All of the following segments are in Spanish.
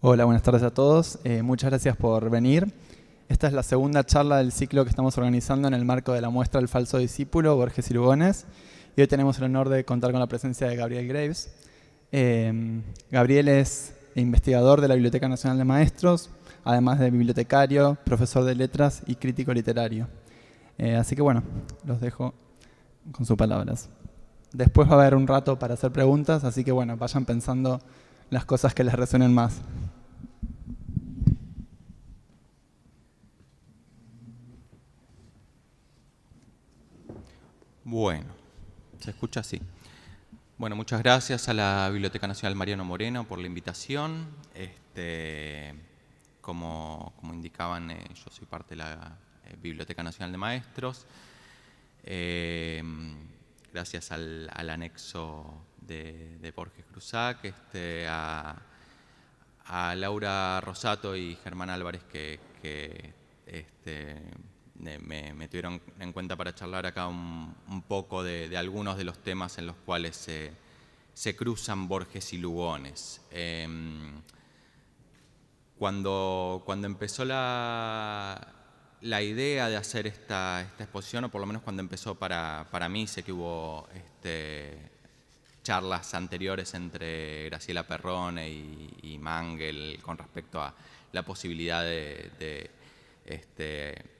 Hola, buenas tardes a todos. Muchas gracias por venir. Esta es la segunda charla del ciclo que estamos organizando en el marco de la muestra El falso discípulo, Borges y Lugones. Y hoy tenemos el honor de contar con la presencia de Gabriel Graves. Gabriel es investigador de la Biblioteca Nacional de Maestros, además de bibliotecario, profesor de letras y crítico literario. Así que bueno, los dejo con sus palabras. Después va a haber un rato para hacer preguntas, así que bueno, vayan pensando las cosas que les resuenen más. Bueno, se escucha así. Bueno, muchas gracias a la Biblioteca Nacional Mariano Moreno por la invitación. Como indicaban, yo soy parte de la Biblioteca Nacional de Maestros. Gracias al anexo de Borges Cruzac, a Laura Rosato y Germán Álvarez que me tuvieron en cuenta para charlar acá un poco de algunos de los temas en los cuales se cruzan Borges y Lugones. Cuando empezó la idea de hacer esta exposición, o por lo menos cuando empezó para mí, sé que hubo charlas anteriores entre Graciela Perrone y Mangel con respecto a la posibilidad de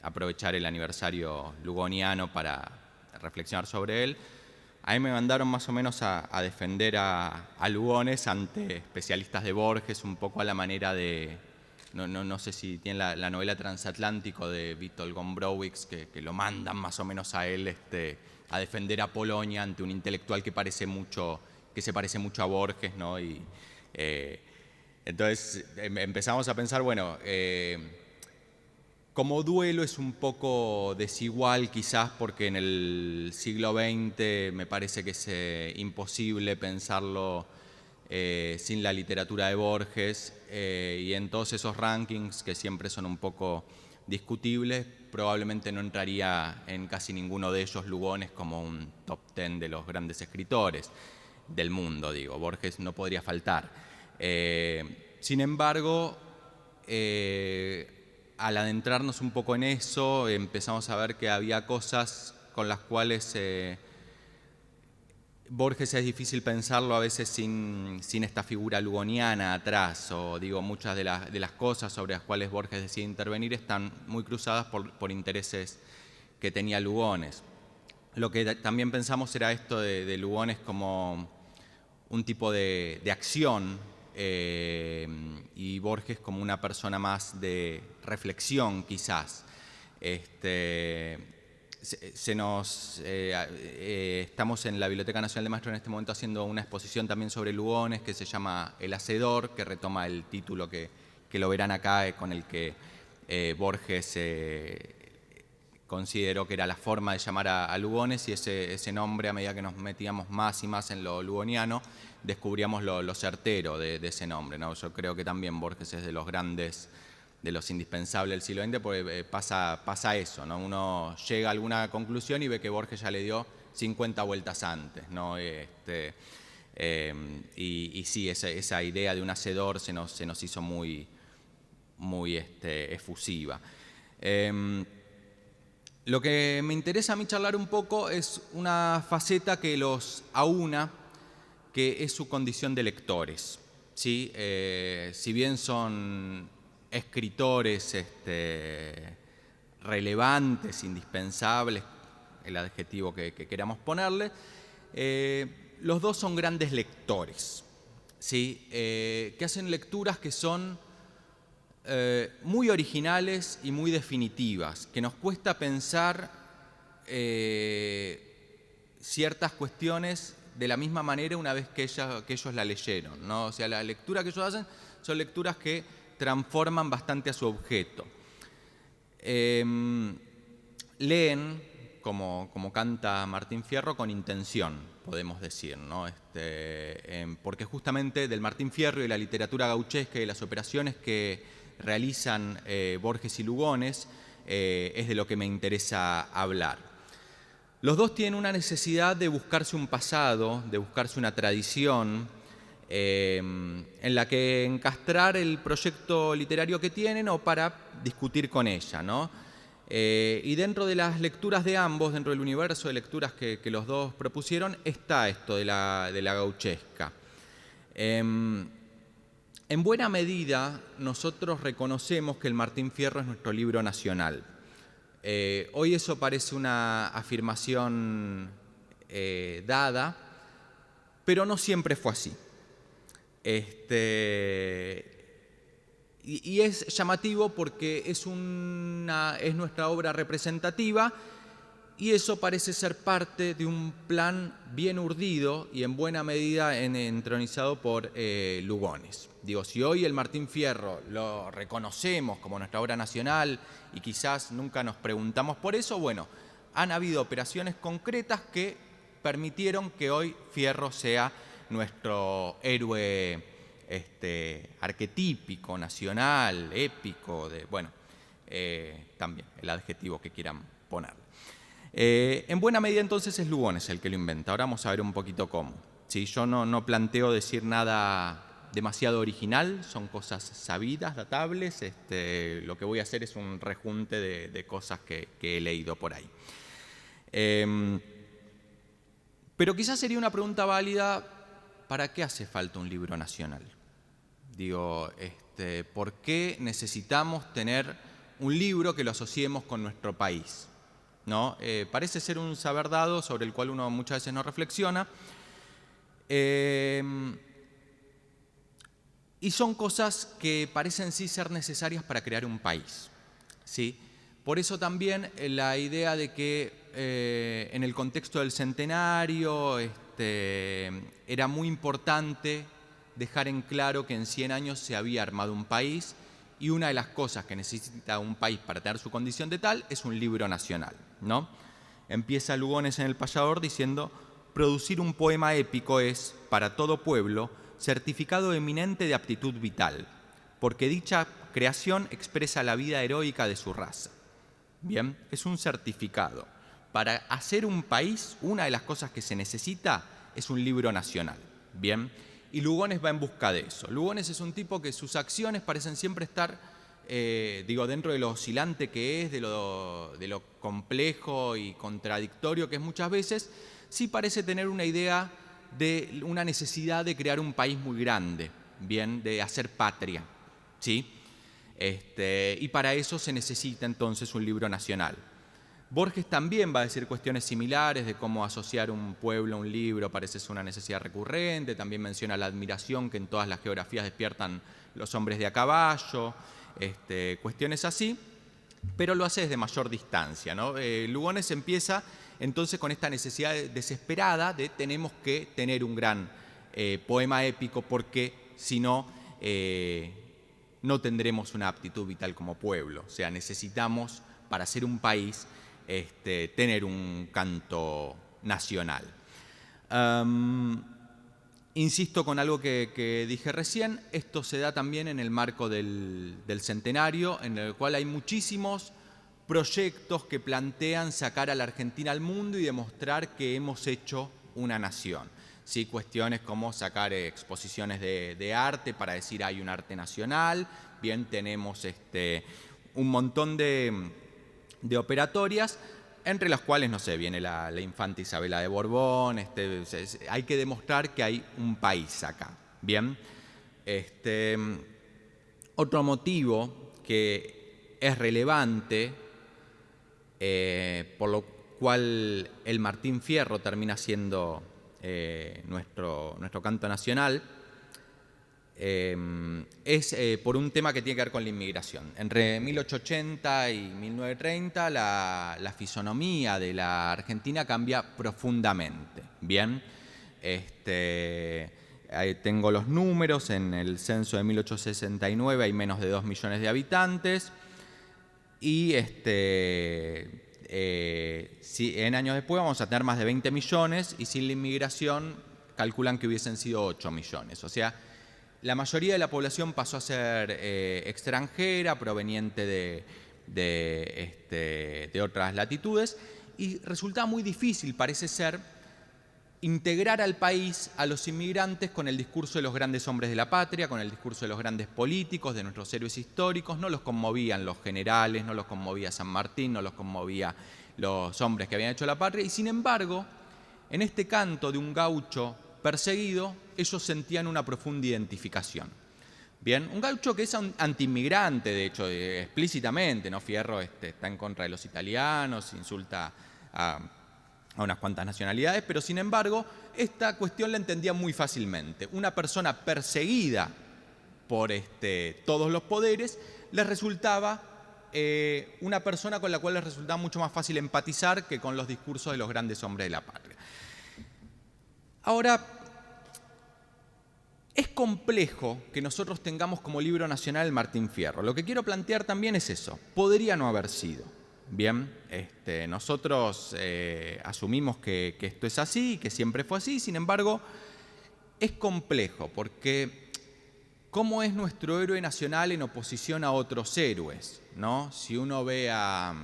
aprovechar el aniversario lugoniano para reflexionar sobre él. A mí me mandaron más o menos a defender a Lugones ante especialistas de Borges, un poco a la manera de, no sé si tienen la novela Transatlántico de Witold Gombrowicz, que lo mandan más o menos a él a defender a Polonia ante un intelectual que se parece mucho a Borges, ¿no? Entonces empezamos a pensar, bueno, como duelo es un poco desigual quizás porque en el siglo XX me parece que es imposible pensarlo sin la literatura de Borges, y en todos esos rankings que siempre son un poco discutibles, probablemente no entraría en casi ninguno de ellos Lugones como un top 10 de los grandes escritores del mundo, digo. Borges no podría faltar. Sin embargo, al adentrarnos un poco en eso, empezamos a ver que había cosas con las cuales Borges es difícil pensarlo a veces sin esta figura lugoniana atrás, o digo, muchas de las cosas sobre las cuales Borges decide intervenir están muy cruzadas por intereses que tenía Lugones. Lo que también pensamos era esto de Lugones como un tipo de acción, y Borges como una persona más de reflexión, quizás. Estamos en la Biblioteca Nacional de Maestros en este momento haciendo una exposición también sobre Lugones que se llama El Hacedor, que retoma el título que lo verán acá, con el que Borges consideró que era la forma de llamar a Lugones, y ese nombre, a medida que nos metíamos más y más en lo lugoniano, descubríamos lo certero de ese nombre, ¿no? Yo creo que también Borges es de los grandes, de los indispensables del siglo XX, porque pasa eso, ¿no? Uno llega a alguna conclusión y ve que Borges ya le dio 50 vueltas antes, ¿no? Y sí, esa idea de un hacedor se nos hizo muy efusiva. Lo que me interesa a mí charlar un poco es una faceta que los aúna, que es su condición de lectores, ¿sí? Si bien son escritores relevantes, indispensables, el adjetivo que queramos ponerle, los dos son grandes lectores, ¿sí? Que hacen lecturas que son muy originales y muy definitivas, que nos cuesta pensar ciertas cuestiones de la misma manera una vez que ellos la leyeron, ¿no? O sea, la lectura que ellos hacen son lecturas que transforman bastante a su objeto. Leen, como canta Martín Fierro, con intención, podemos decir, ¿no? Porque justamente del Martín Fierro y de la literatura gauchesca y de las operaciones que realizan Borges y Lugones es de lo que me interesa hablar. Los dos tienen una necesidad de buscarse un pasado, de buscarse una tradición, en la que encastrar el proyecto literario que tienen o para discutir con ella, ¿no? Y dentro de las lecturas de ambos, dentro del universo de lecturas que los dos propusieron, está esto de la gauchesca. En buena medida, nosotros reconocemos que el Martín Fierro es nuestro libro nacional. Hoy eso parece una afirmación dada, pero no siempre fue así. Y es llamativo porque es nuestra obra representativa y eso parece ser parte de un plan bien urdido y en buena medida entronizado por Lugones. Digo, si hoy el Martín Fierro lo reconocemos como nuestra obra nacional y quizás nunca nos preguntamos por eso, bueno, han habido operaciones concretas que permitieron que hoy Fierro sea nuestro héroe arquetípico, nacional, épico, bueno, también el adjetivo que quieran ponerle. En buena medida entonces es Lugones el que lo inventa. Ahora vamos a ver un poquito cómo. ¿Sí? Yo no planteo decir nada demasiado original, son cosas sabidas, datables. Lo que voy a hacer es un rejunte de cosas que he leído por ahí. Pero quizás sería una pregunta válida, ¿para qué hace falta un libro nacional? Digo, ¿por qué necesitamos tener un libro que lo asociemos con nuestro país? ¿No? Parece ser un saber dado sobre el cual uno muchas veces no reflexiona. Y son cosas que parecen sí ser necesarias para crear un país, ¿sí? Por eso también la idea de que en el contexto del centenario era muy importante dejar en claro que en 100 años se había armado un país y una de las cosas que necesita un país para tener su condición de tal es un libro nacional, ¿no? Empieza Lugones en El Payador diciendo: producir un poema épico es, para todo pueblo, certificado eminente de aptitud vital, porque dicha creación expresa la vida heroica de su raza. Bien, es un certificado. Para hacer un país, una de las cosas que se necesita es un libro nacional. Bien, y Lugones va en busca de eso. Lugones es un tipo que sus acciones parecen siempre estar, dentro de lo oscilante que es, de lo complejo y contradictorio que es muchas veces, sí parece tener una idea de una necesidad de crear un país muy grande, bien, de hacer patria, ¿sí? Y para eso se necesita entonces un libro nacional. Borges también va a decir cuestiones similares de cómo asociar un pueblo a un libro parece ser una necesidad recurrente. También menciona la admiración que en todas las geografías despiertan los hombres de a caballo, cuestiones así, pero lo hace desde mayor distancia, ¿no? Lugones empieza entonces con esta necesidad desesperada de tenemos que tener un gran poema épico porque si no, no tendremos una aptitud vital como pueblo. O sea, necesitamos, para ser un país, tener un canto nacional. Insisto con algo que dije recién, esto se da también en el marco del centenario, en el cual hay muchísimos proyectos que plantean sacar a la Argentina al mundo y demostrar que hemos hecho una nación. Sí, cuestiones como sacar exposiciones de arte para decir hay un arte nacional, bien tenemos un montón de operatorias, entre las cuales, no sé, viene la infanta Isabela de Borbón, hay que demostrar que hay un país acá, ¿bien? Otro motivo que es relevante, por lo cual el Martín Fierro termina siendo nuestro canto nacional, es por un tema que tiene que ver con la inmigración. Entre 1880 y 1930 la fisonomía de la Argentina cambia profundamente. Bien, ahí tengo los números. En el censo de 1869 hay menos de 2 millones de habitantes y en años después vamos a tener más de 20 millones y sin la inmigración calculan que hubiesen sido 8 millones. O sea, la mayoría de la población pasó a ser extranjera, proveniente de otras latitudes, y resultaba muy difícil, parece ser, integrar al país, a los inmigrantes, con el discurso de los grandes hombres de la patria, con el discurso de los grandes políticos, de nuestros héroes históricos. No los conmovían los generales, no los conmovía San Martín, no los conmovía los hombres que habían hecho la patria, y sin embargo, en este canto de un gaucho perseguido, ellos sentían una profunda identificación. Bien, un gaucho que es antiinmigrante, de hecho, explícitamente, ¿no? Fierro está en contra de los italianos, insulta a unas cuantas nacionalidades, pero sin embargo, esta cuestión la entendía muy fácilmente. Una persona perseguida por todos los poderes, les resultaba una persona con la cual les resultaba mucho más fácil empatizar que con los discursos de los grandes hombres de la patria. Ahora, es complejo que nosotros tengamos como libro nacional el Martín Fierro. Lo que quiero plantear también es eso. Podría no haber sido. Bien, nosotros asumimos que esto es así, que siempre fue así. Sin embargo, es complejo porque ¿cómo es nuestro héroe nacional en oposición a otros héroes, ¿no? Si uno ve a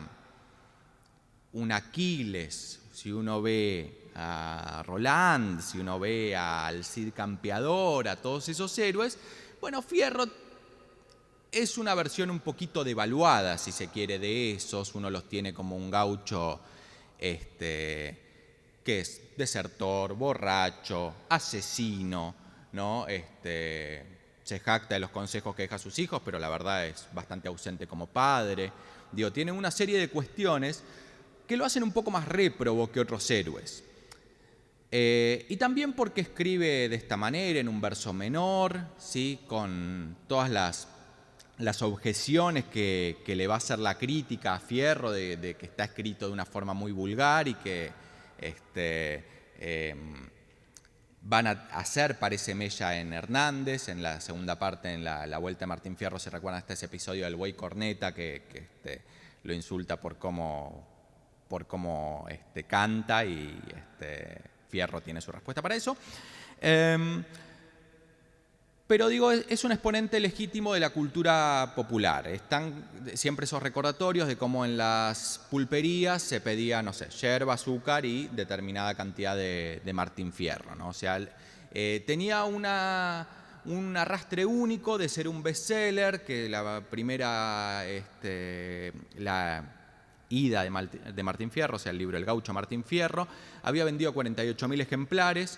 un Aquiles, si uno ve a Roland, si uno ve al Cid Campeador, a todos esos héroes, bueno, Fierro es una versión un poquito devaluada, si se quiere, de esos. Uno los tiene como un gaucho que es desertor, borracho, asesino, ¿no? Se jacta de los consejos que deja a sus hijos, pero la verdad es bastante ausente como padre. Digo, tiene una serie de cuestiones que lo hacen un poco más réprobo que otros héroes. Y también porque escribe de esta manera, en un verso menor, ¿sí? Con todas las objeciones que le va a hacer la crítica a Fierro de que está escrito de una forma muy vulgar y que van a hacer, parece Mella en Hernández, en la segunda parte, en la Vuelta de Martín Fierro, se recuerda hasta ese episodio del buey corneta que lo insulta por cómo canta, y Fierro tiene su respuesta para eso. Pero digo, es un exponente legítimo de la cultura popular. Están siempre esos recordatorios de cómo en las pulperías se pedía, no sé, yerba, azúcar y determinada cantidad de Martín Fierro, ¿no? O sea, tenía un arrastre único de ser un bestseller, que la primera, la ida de Martín Fierro, o sea, el libro El Gaucho Martín Fierro, había vendido 48.000 ejemplares,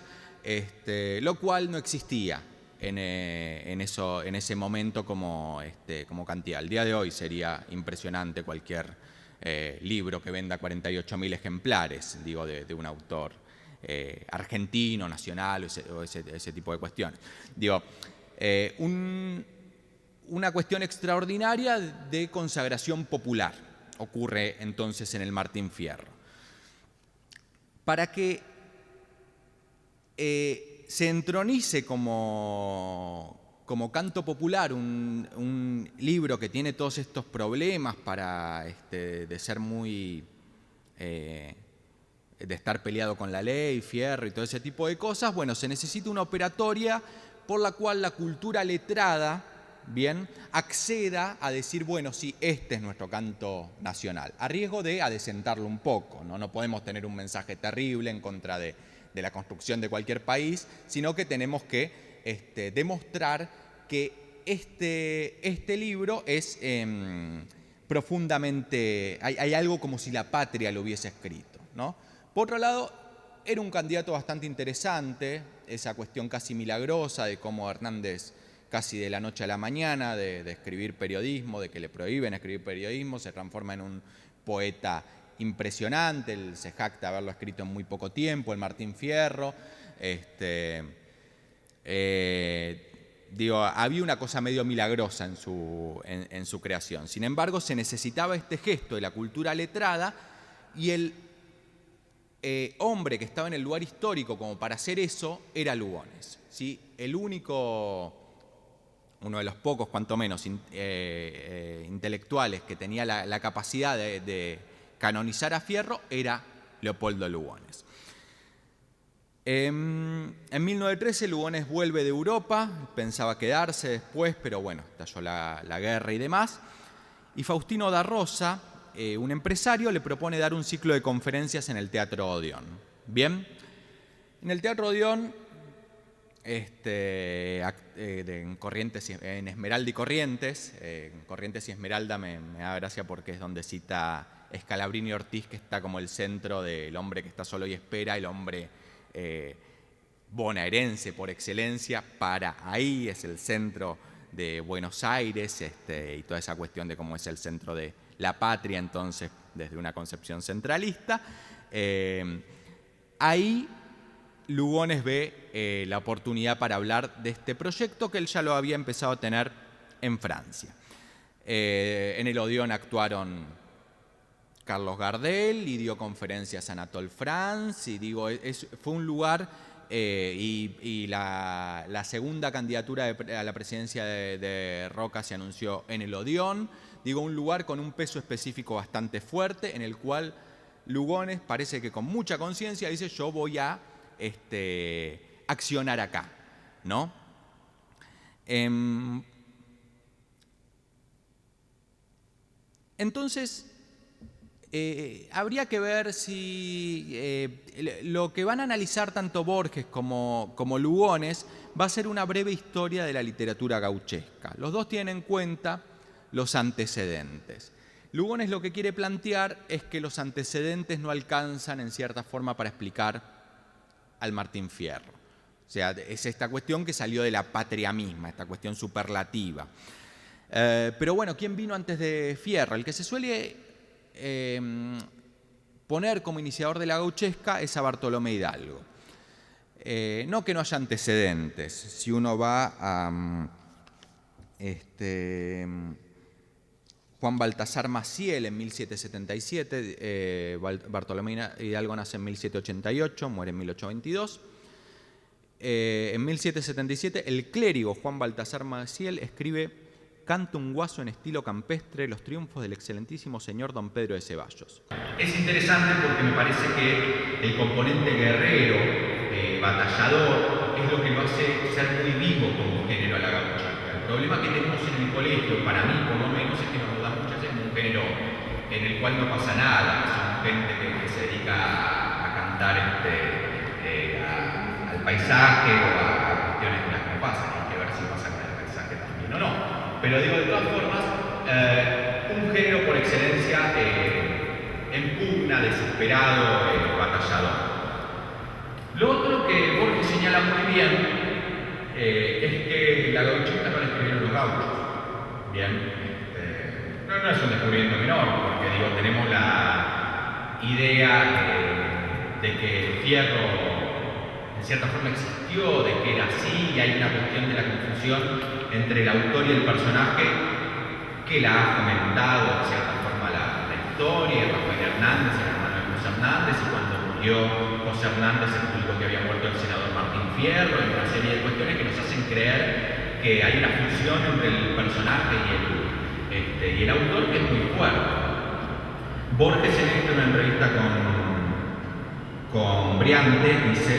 lo cual no existía en ese momento como cantidad. El día de hoy sería impresionante cualquier libro que venda 48.000 ejemplares, digo, de un autor argentino, nacional o ese tipo de cuestiones. Digo, una cuestión extraordinaria de consagración popular ocurre entonces en el Martín Fierro. Para que se entronice como canto popular un libro que tiene todos estos problemas de ser muy de estar peleado con la ley, Fierro y todo ese tipo de cosas, bueno, se necesita una operatoria por la cual la cultura letrada, bien, acceda a decir, bueno, sí, este es nuestro canto nacional, a riesgo de adecentarlo un poco, ¿no? No podemos tener un mensaje terrible en contra de la construcción de cualquier país, sino que tenemos que demostrar que este libro es profundamente, hay algo como si la patria lo hubiese escrito, ¿no? Por otro lado, era un candidato bastante interesante, esa cuestión casi milagrosa de cómo Hernández, casi de la noche a la mañana, de escribir periodismo, de que le prohíben escribir periodismo, se transforma en un poeta impresionante. Él se jacta de haberlo escrito en muy poco tiempo, el Martín Fierro. Digo, había una cosa medio milagrosa en su creación. Sin embargo, se necesitaba este gesto de la cultura letrada, y el hombre que estaba en el lugar histórico como para hacer eso era Lugones, ¿sí? Uno de los pocos, cuanto menos, intelectuales que tenía la capacidad de canonizar a Fierro era Leopoldo Lugones. En 1913 Lugones vuelve de Europa, pensaba quedarse después, pero bueno, estalló la guerra y demás. Y Faustino da Rosa, un empresario, le propone dar un ciclo de conferencias en el Teatro Odeón. Bien, En el Teatro Odeón, en Esmeralda y Corrientes, en Corrientes y Esmeralda me da gracia porque es donde cita Scalabrini y Ortiz, que está como el centro del hombre que está solo y espera, el hombre bonaerense por excelencia. Para ahí es el centro de Buenos Aires, y toda esa cuestión de cómo es el centro de la patria, entonces, desde una concepción centralista. Ahí Lugones ve la oportunidad para hablar de este proyecto que él ya lo había empezado a tener en Francia. En el Odeón actuaron Carlos Gardel y dio conferencias Anatole France, y digo, fue un lugar, y la segunda candidatura a la presidencia de Roca se anunció en el Odeón. Digo, un lugar con un peso específico bastante fuerte, en el cual Lugones parece que con mucha conciencia dice: yo voy a accionar acá, ¿no? Entonces, habría que ver si lo que van a analizar tanto Borges como Lugones va a ser una breve historia de la literatura gauchesca. Los dos tienen en cuenta los antecedentes. Lugones lo que quiere plantear es que los antecedentes no alcanzan en cierta forma para explicar al Martín Fierro. O sea, es esta cuestión que salió de la patria misma, esta cuestión superlativa. Pero bueno, ¿quién vino antes de Fierro? El que se suele poner como iniciador de la gauchesca es a Bartolomé Hidalgo. No que no haya antecedentes. Si uno va a Juan Baltasar Maciel en 1777, Bartolomé Hidalgo nace en 1788, muere en 1822. En 1777 el clérigo Juan Baltasar Maciel escribe: canta un guaso en estilo campestre los triunfos del excelentísimo señor don Pedro de Ceballos. Es interesante porque me parece que el componente guerrero, batallador, es lo que lo hace ser muy vivo como género a la gaucha. El problema que tenemos en el colegio, para mí por lo menos, es que nos da muchas veces como un género en el cual no pasa nada. Son gente que se dedica a cantar al paisaje o a cuestiones en las que no pasan. Hay que ver si pasa con el paisaje también o no. Pero digo, de todas formas, un género por excelencia en pugna, desesperado, batallador. Lo otro que Borges señala muy bien es que la gauchesca no la escribieron los gauchos. Bien, no es un descubrimiento menor, porque digo, tenemos la idea de que Fierro en cierta forma existió, de que era así, y hay una cuestión de la confusión entre el autor y el personaje que la ha fomentado en cierta forma la historia. Rafael Hernández, el hermano de José Hernández, y cuando murió José Hernández se publicó que había muerto el senador Martín Fierro, y una serie de cuestiones que nos hacen creer que hay una función entre el personaje y el autor que es muy fuerte. Borges en una entrevista con Briante dice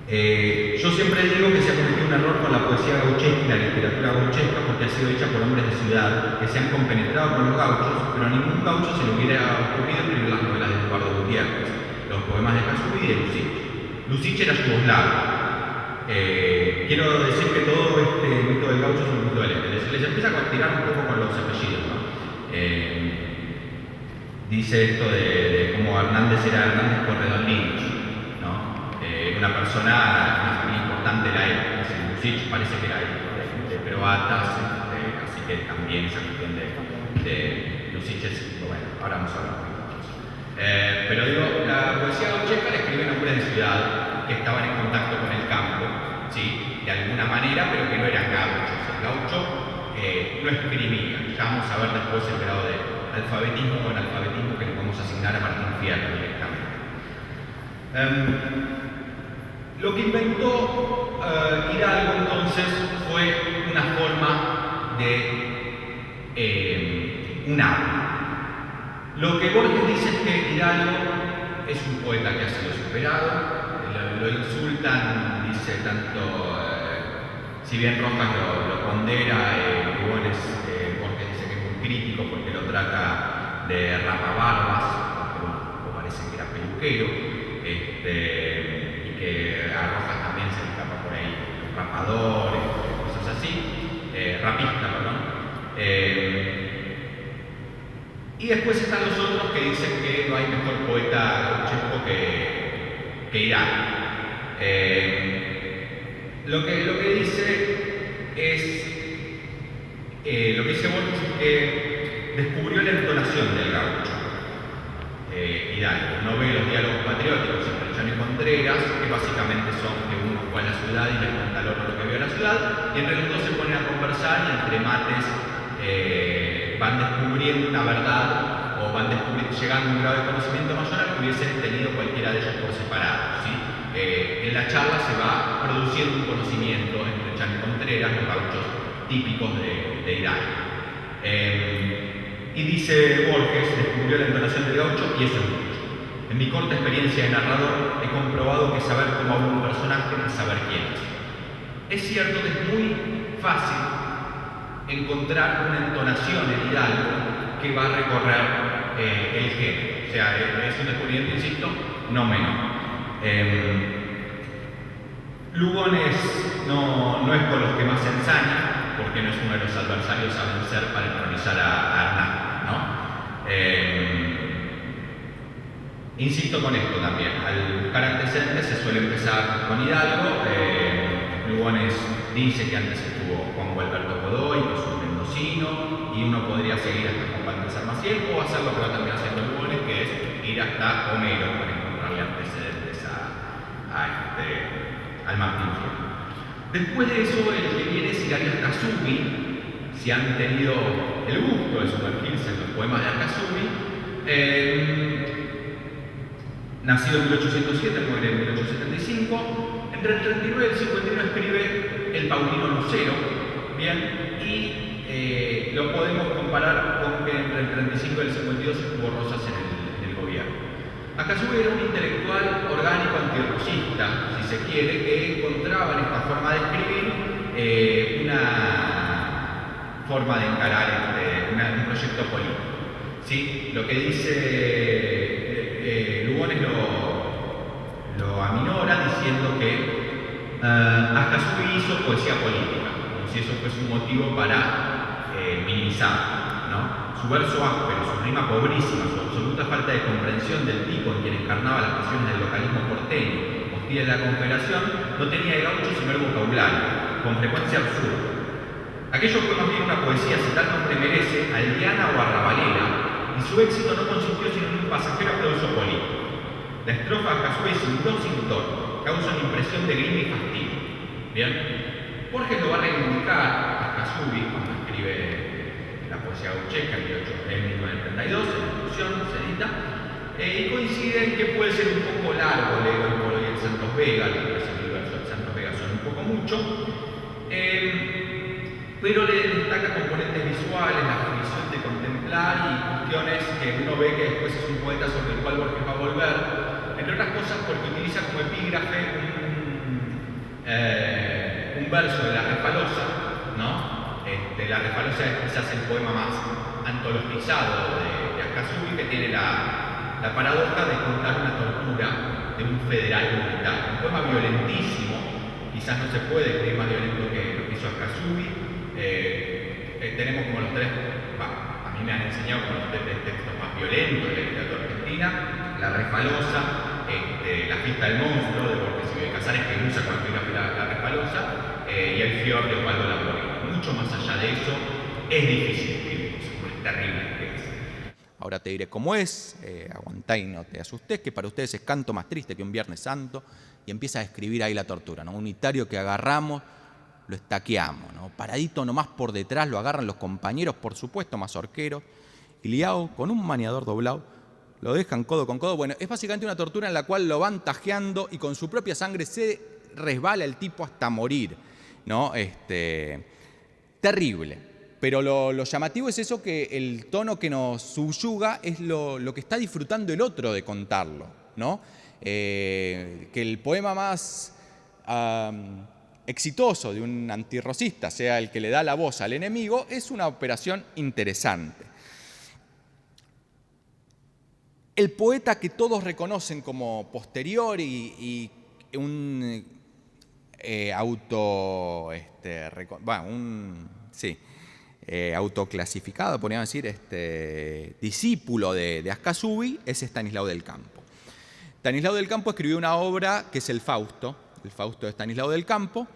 yo siempre digo que se ha cometido un error con la poesía gauchesca y la literatura gauchesca porque ha sido hecha por hombres de ciudad que se han compenetrado con los gauchos, pero a ningún gaucho se le hubiera ocurrido escribir las novelas de Eduardo Gutiérrez, los poemas de Cazzubi y de Lucich. Lucich era yugoslavo. Quiero decir que todo este mito del gaucho es un mito del este. Les empieza a tirar un poco con los apellidos, ¿no? Dice esto de cómo Hernández era Hernández Corredor Lynch, ¿no? Una persona, una familia importante de la época. Lucich parece que era hijo de croatas, así que también esa cuestión de Lucich es, bueno, ahora vamos a hablar un poquito de eso. Pero digo, la poesía gauchesca la escriben hombres de ciudad que estaban en contacto con el campo, ¿sí? De alguna manera, pero que no eran gauchos. El gaucho no escribía. Ya vamos a ver después el grado de alfabetismo o analfabetismo que le podemos asignar a Martín Fierro directamente. Lo que inventó Hidalgo entonces fue una forma de un habla. Lo que Borges dice es que Hidalgo es un poeta que ha sido superado, lo insultan, dice tanto, si bien Rojas lo pondera, Borges dice que es muy crítico porque lo trata de rapabarbas, porque bueno, parece que era peluquero. rapador, cosas así, rapista, perdón. Y después están los otros que dicen que no hay mejor poeta gauchesco que Irán. Lo que dice es, lo que dice Borges es que descubrió la entonación del gaucho, Hidalgo. No ve los diálogos patrióticos entre Llano y Contreras, que básicamente son que uno fue a la ciudad y le cuenta al otro lo que vio a la ciudad, y entre los dos se ponen a conversar y entre mates van descubriendo una verdad o van llegando a un grado de conocimiento mayor al que hubiesen tenido cualquiera de ellos por separado, ¿sí? En la charla se va produciendo un conocimiento entre Llano y Contreras, los gauchos típicos de Hidalgo. Y dice Borges, descubrió la entonación del gaucho y eso es mucho. En mi corta experiencia de narrador he comprobado que saber cómo habla un personaje es saber quién es. Es cierto que es muy fácil encontrar una entonación en Hidalgo que va a recorrer el género. O sea, es un descubrimiento, insisto, no menor. Lugones no es con los que más se ensaña, porque no es uno de los adversarios a vencer para entronizar a Hernán, ¿no? Insisto con esto también, al buscar antecedentes se suele empezar con Hidalgo. Lugones dice que antes estuvo Juan Gualberto Godoy, que es un mendocino, y uno podría seguir hasta Juan Baltasar Maciel, o hacer lo que va a terminar haciendo Lugones, que es ir hasta Homero para encontrarle antecedentes al Martín Fierro. Después de eso, el que viene es Hilario Arcasubi. Si han tenido el gusto de sumergirse en los poemas de Arcasubi, nacido en 1807, muere en 1875. Entre el 39 y el 51 escribe El Paulino Lucero, bien, y lo podemos comparar con que entre el 35 y el 52 estuvo Rosas en el gobierno. Arcasubi era un intelectual orgánico antirrosista, si se quiere, que encontraba en esta forma de escribir una forma de encarar un proyecto político. ¿Sí? Lo que dice Lugones lo aminora diciendo que Arcasubi hizo poesía política, como si eso fuese un motivo para minimizarlo, ¿no? Su verso áspero, su rima pobrísima, su absoluta falta de comprensión del tipo en quien encarnaba las pasiones del localismo porteño, hostil de la Confederación, no tenía de gaucho sino el vocabulario, con frecuencia absurda. Aquello fue más bien una poesía, si tal nombre merece, aldeana o arrabalera, y su éxito no consistió sino en un pasajero aplauso político. La estrofa Arcasubi sin don sin tono, causa una impresión de grima y fastidio. ¿Bien? Borges lo va a reivindicar a Arcasubi cuando escribe la poesía gauchesca en 1932, en Discusión, se edita, y coincide en que puede ser un poco largo leer el Polo y el Santos Vega, los versos del Santos Vega son un poco mucho, pero le destaca componentes visuales, la fruición de contemplar y cuestiones que uno ve que después es un poeta sobre el cual Borges va a volver, entre otras cosas porque utiliza como epígrafe un verso de La Refalosa, ¿no? La Refalosa es quizás el poema más antologizado de Arcasubi, que tiene la paradoja de contar una tortura de un federal militar. Un poema violentísimo, quizás no se puede escribir más violento que lo que hizo Arcasubi. Tenemos como los tres, a mí me han enseñado como los tres textos más violentos de la literatura argentina: La Refalosa, La Fiesta del Monstruo de Borges y de Casares, que usa cuando la Refalosa, y El Fior de Osvaldo Lamborghini. Mucho más allá de eso, es difícil escribir cosas, es terrible que es. Ahora te diré cómo es, aguantá y no te asustés, que para ustedes es canto más triste que un Viernes Santo, y empieza a escribir ahí la tortura, ¿no? Un unitario que agarramos, lo estaqueamos, ¿no? Paradito nomás por detrás, lo agarran los compañeros, por supuesto, mazorqueros, y liado con un maniador doblado, lo dejan codo con codo. Bueno, es básicamente una tortura en la cual lo van tajeando y con su propia sangre se resbala el tipo hasta morir, ¿no? Terrible. Pero lo llamativo es eso, que el tono que nos subyuga es lo que está disfrutando el otro de contarlo, ¿no? Que el poema más exitoso de un antirrosista sea el que le da la voz al enemigo es una operación interesante. El poeta que todos reconocen como posterior y un autoclasificado, podríamos decir, discípulo de Ascasubi, es Estanislao del Campo. Estanislao del Campo escribió una obra que es el Fausto de Estanislao del Campo,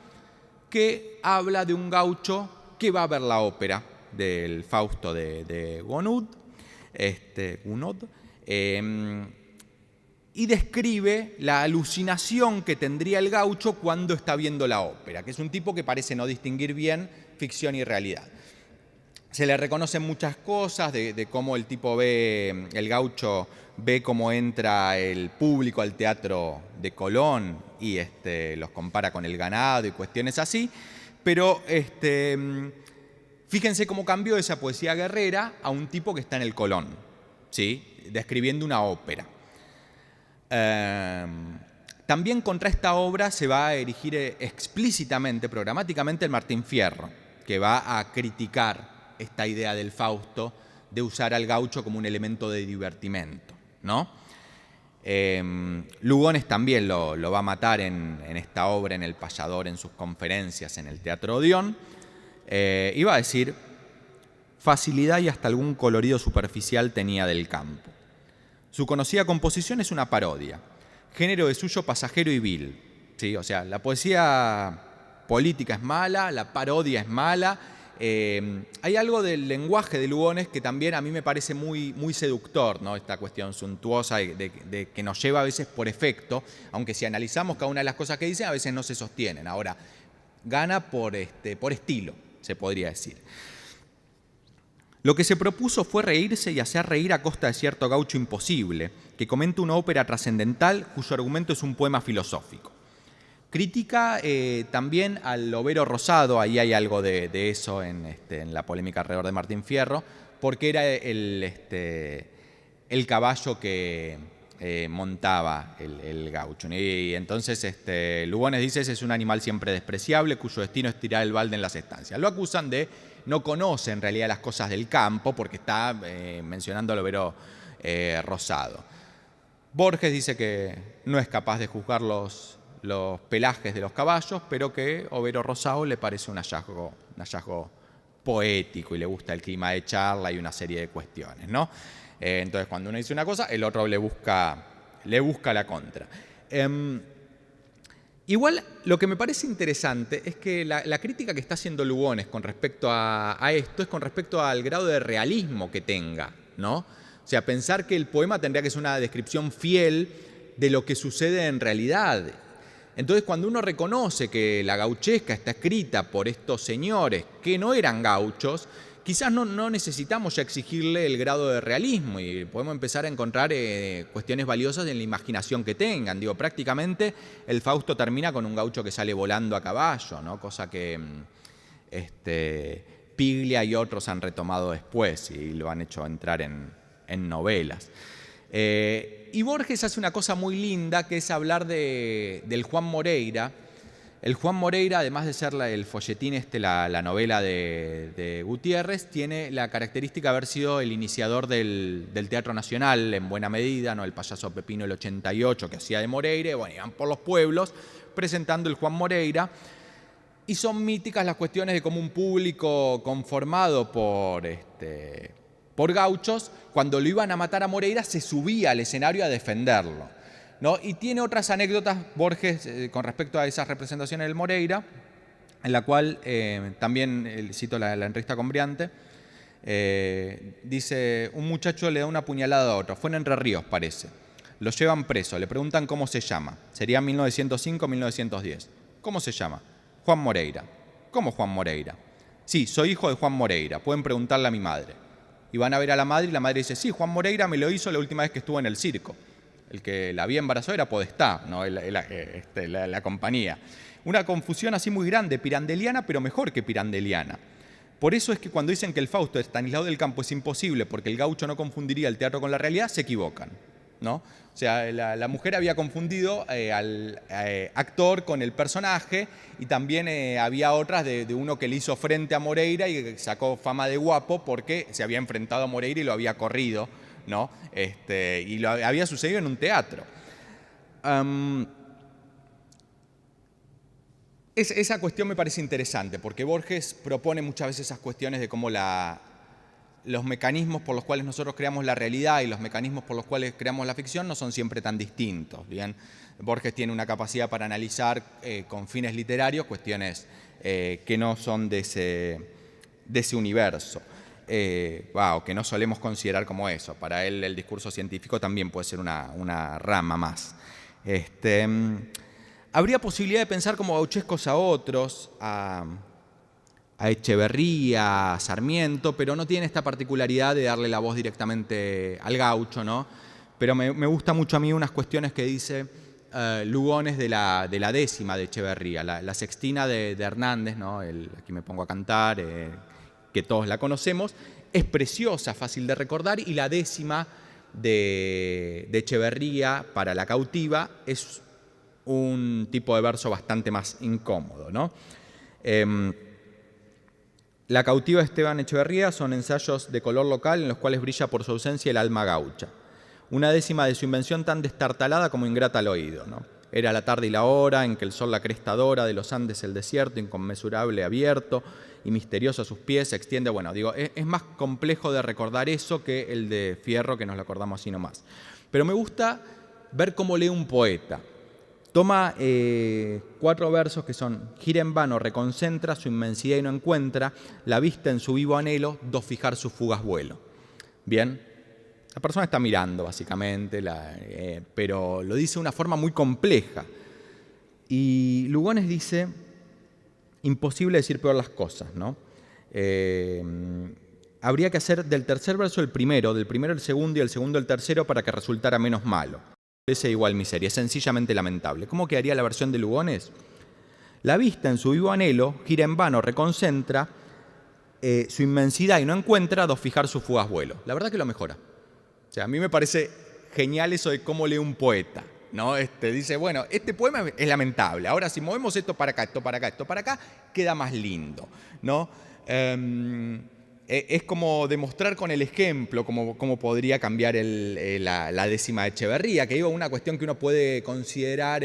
que habla de un gaucho que va a ver la ópera del Fausto de Gounod, y describe la alucinación que tendría el gaucho cuando está viendo la ópera, que es un tipo que parece no distinguir bien ficción y realidad. Se le reconocen muchas cosas de cómo el tipo ve, el gaucho ve cómo entra el público al teatro de Colón y los compara con el ganado y cuestiones así, pero fíjense cómo cambió esa poesía guerrera a un tipo que está en el Colón, ¿sí? Describiendo una ópera. También contra esta obra se va a erigir explícitamente, programáticamente, el Martín Fierro, que va a criticar esta idea del Fausto de usar al gaucho como un elemento de divertimento, ¿no? Lugones también lo va a matar en esta obra, en El Payador, en sus conferencias en el Teatro Odeón, y va a decir: facilidad y hasta algún colorido superficial tenía del Campo. Su conocida composición es una parodia, género de suyo pasajero y vil, ¿sí? O sea, la poesía política es mala, la parodia es mala. Hay algo del lenguaje de Lugones que también a mí me parece muy, muy seductor, ¿no? Esta cuestión suntuosa de que nos lleva a veces por efecto, aunque si analizamos cada una de las cosas que dicen, a veces no se sostienen. Ahora, gana por estilo, se podría decir. Lo que se propuso fue reírse y hacer reír a costa de cierto gaucho imposible, que comenta una ópera trascendental cuyo argumento es un poema filosófico. Critica también al lobero rosado, ahí hay algo de eso en la polémica alrededor de Martín Fierro, porque era el caballo que montaba el gaucho. Y entonces Lugones dice: ese es un animal siempre despreciable, cuyo destino es tirar el balde en las estancias. Lo acusan de no conocer en realidad las cosas del campo, porque está mencionando al lobero rosado. Borges dice que no es capaz de juzgar los pelajes de los caballos, pero que Overo Rosado le parece un hallazgo poético y le gusta el clima de charla y una serie de cuestiones, ¿no? Entonces, cuando uno dice una cosa, el otro le busca la contra. Igual, lo que me parece interesante es que la crítica que está haciendo Lugones con respecto a esto es con respecto al grado de realismo que tenga, ¿no? O sea, pensar que el poema tendría que ser una descripción fiel de lo que sucede en realidad. Entonces, cuando uno reconoce que la gauchesca está escrita por estos señores que no eran gauchos, quizás no necesitamos ya exigirle el grado de realismo y podemos empezar a encontrar cuestiones valiosas en la imaginación que tengan. Digo, prácticamente el Fausto termina con un gaucho que sale volando a caballo, ¿no? Cosa que Piglia y otros han retomado después y lo han hecho entrar en novelas. Y Borges hace una cosa muy linda, que es hablar del Juan Moreira. El Juan Moreira, además de ser el folletín, la novela de Gutiérrez, tiene la característica de haber sido el iniciador del Teatro Nacional en buena medida, ¿no? El payaso Pepino el 88 que hacía de Moreira, y bueno, iban por los pueblos presentando el Juan Moreira. Y son míticas las cuestiones de cómo un público conformado por gauchos, cuando lo iban a matar a Moreira, se subía al escenario a defenderlo, ¿no? Y tiene otras anécdotas Borges con respecto a esas representaciones del Moreira, en la cual también cito la entrevista con Briante, dice: un muchacho le da una puñalada a otro, fue en Entre Ríos parece, lo llevan preso, le preguntan cómo se llama, sería 1905 1910, ¿cómo se llama? Juan Moreira. ¿Cómo Juan Moreira? Sí, soy hijo de Juan Moreira, pueden preguntarle a mi madre. Y van a ver a la madre y la madre dice: sí, Juan Moreira me lo hizo la última vez que estuvo en el circo. El que la había embarazado era Podestá, ¿no? la compañía. Una confusión así muy grande, pirandeliana, pero mejor que pirandeliana. Por eso es que cuando dicen que el Fausto de Estanislao del Campo es imposible porque el gaucho no confundiría el teatro con la realidad, se equivocan, ¿no? O sea, la mujer había confundido al actor con el personaje, y también había otras de uno que le hizo frente a Moreira y sacó fama de guapo porque se había enfrentado a Moreira y lo había corrido, ¿no? Y lo había sucedido en un teatro. Esa cuestión me parece interesante, porque Borges propone muchas veces esas cuestiones de cómo los mecanismos por los cuales nosotros creamos la realidad y los mecanismos por los cuales creamos la ficción no son siempre tan distintos. Bien, Borges tiene una capacidad para analizar con fines literarios cuestiones que no son de ese universo, o que no solemos considerar como eso. Para él el discurso científico también puede ser una rama más. Habría posibilidad de pensar como gauchescos a otros, a Echeverría, a Sarmiento, pero no tiene esta particularidad de darle la voz directamente al gaucho, ¿no? Pero me gusta mucho a mí unas cuestiones que dice Lugones de la décima de Echeverría, la sextina de Hernández, ¿no? Aquí me pongo a cantar, que todos la conocemos, es preciosa, fácil de recordar, y la décima de Echeverría para la cautiva es un tipo de verso bastante más incómodo, ¿no? La cautiva de Esteban Echeverría son ensayos de color local en los cuales brilla por su ausencia el alma gaucha. Una décima de su invención tan destartalada como ingrata al oído, ¿no? Era la tarde y la hora en que el sol la cresta dora, de los Andes el desierto, inconmensurable abierto y misterioso a sus pies, se extiende. Bueno, digo, es más complejo de recordar eso que el de Fierro, que nos lo acordamos así nomás. Pero me gusta ver cómo lee un poeta. Toma 4 versos que son: gira en vano, reconcentra su inmensidad y no encuentra, la vista en su vivo anhelo, do fijar sus fugaz vuelo. Bien, la persona está mirando básicamente, pero lo dice de una forma muy compleja. Y Lugones dice, imposible decir peor las cosas, ¿no? Habría que hacer del tercer verso el primero, del primero el segundo y el segundo el tercero para que resultara menos malo. Ese igual miseria, es sencillamente lamentable. ¿Cómo quedaría la versión de Lugones? La vista en su vivo anhelo, gira en vano, reconcentra su inmensidad y no encuentra, do fijar su fugaz vuelo. La verdad que lo mejora. O sea, a mí me parece genial eso de cómo lee un poeta, ¿no? Dice, bueno, este poema es lamentable, ahora si movemos esto para acá, esto para acá, esto para acá, queda más lindo, ¿no? Es como demostrar con el ejemplo cómo podría cambiar la décima de Echeverría, que digo, una cuestión que uno puede considerar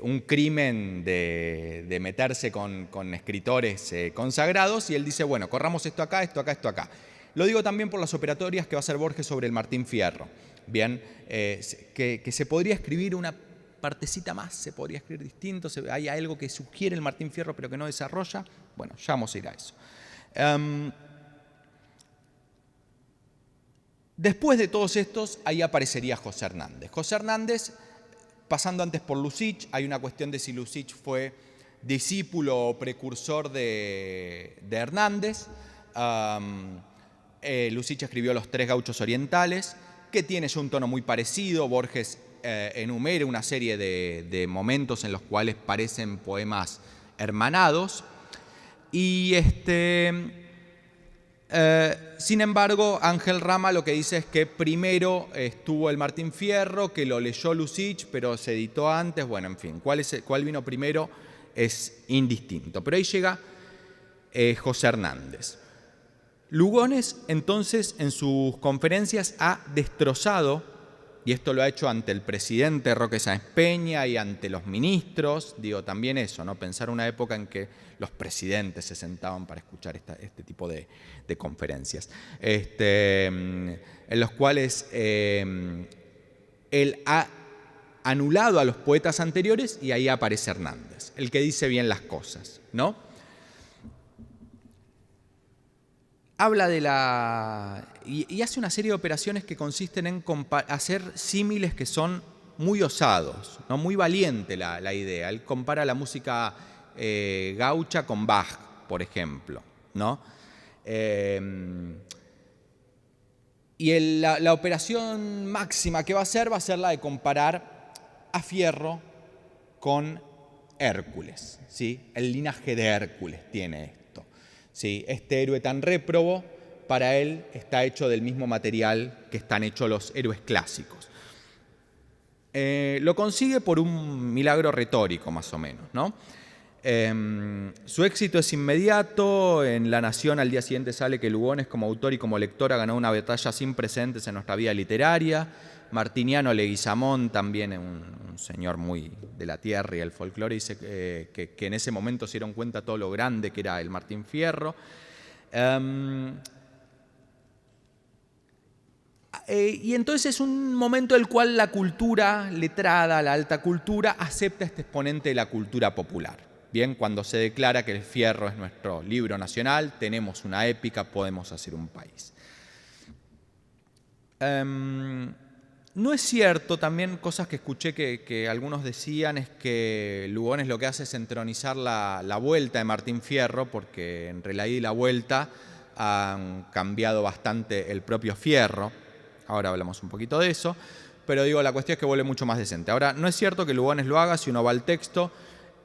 un crimen de meterse con escritores consagrados, y él dice, bueno, corramos esto acá, esto acá, esto acá. Lo digo también por las operatorias que va a hacer Borges sobre el Martín Fierro. Bien, que se podría escribir una partecita más, se podría escribir distinto, hay algo que sugiere el Martín Fierro pero que no desarrolla. Bueno, ya vamos a ir a eso. Después de todos estos, ahí aparecería José Hernández. José Hernández, pasando antes por Lussich, hay una cuestión de si Lussich fue discípulo o precursor de Hernández. Lussich escribió Los Tres Gauchos Orientales, que tiene ya un tono muy parecido. Borges enumera una serie de momentos en los cuales parecen poemas hermanados. Y sin embargo, Ángel Rama lo que dice es que primero estuvo el Martín Fierro, que lo leyó Lussich, pero se editó antes. Bueno, en fin, cuál vino primero es indistinto. Pero ahí llega José Hernández. Lugones, entonces, en sus conferencias ha destrozado, y esto lo ha hecho ante el presidente Roque Sáenz Peña y ante los ministros, digo, también eso, ¿no? Pensar una época en que los presidentes se sentaban para escuchar este tipo de conferencias, en los cuales él ha anulado a los poetas anteriores, y ahí aparece Hernández, el que dice bien las cosas, ¿no? Habla de y hace una serie de operaciones que consisten en hacer símiles que son muy osados, ¿no? Muy valiente la idea. Él compara la música gaucha con Bach, por ejemplo, ¿no? Y la operación máxima que va a ser la de comparar a Fierro con Hércules, ¿sí? El linaje de Hércules tiene esto. Sí, este héroe tan réprobo, para él está hecho del mismo material que están hechos los héroes clásicos. Lo consigue por un milagro retórico, más o menos, ¿no? Su éxito es inmediato. En La Nación al día siguiente sale que Lugones como autor y como lector ha ganado una batalla sin precedentes en nuestra vida literaria. Martiniano Leguizamón, también un señor muy de la tierra y el folclore, dice que en ese momento se dieron cuenta todo lo grande que era el Martín Fierro. Y entonces es un momento en el cual la cultura letrada, la alta cultura, acepta este exponente de la cultura popular. Bien, cuando se declara que el Fierro es nuestro libro nacional, tenemos una épica, podemos hacer un país. No es cierto, también cosas que escuché que algunos decían, es que Lugones lo que hace es entronizar la vuelta de Martín Fierro, porque entre la ida y la vuelta han cambiado bastante el propio Fierro. Ahora hablamos un poquito de eso, pero digo, la cuestión es que vuelve mucho más decente. Ahora, no es cierto que Lugones lo haga. Si uno va al texto,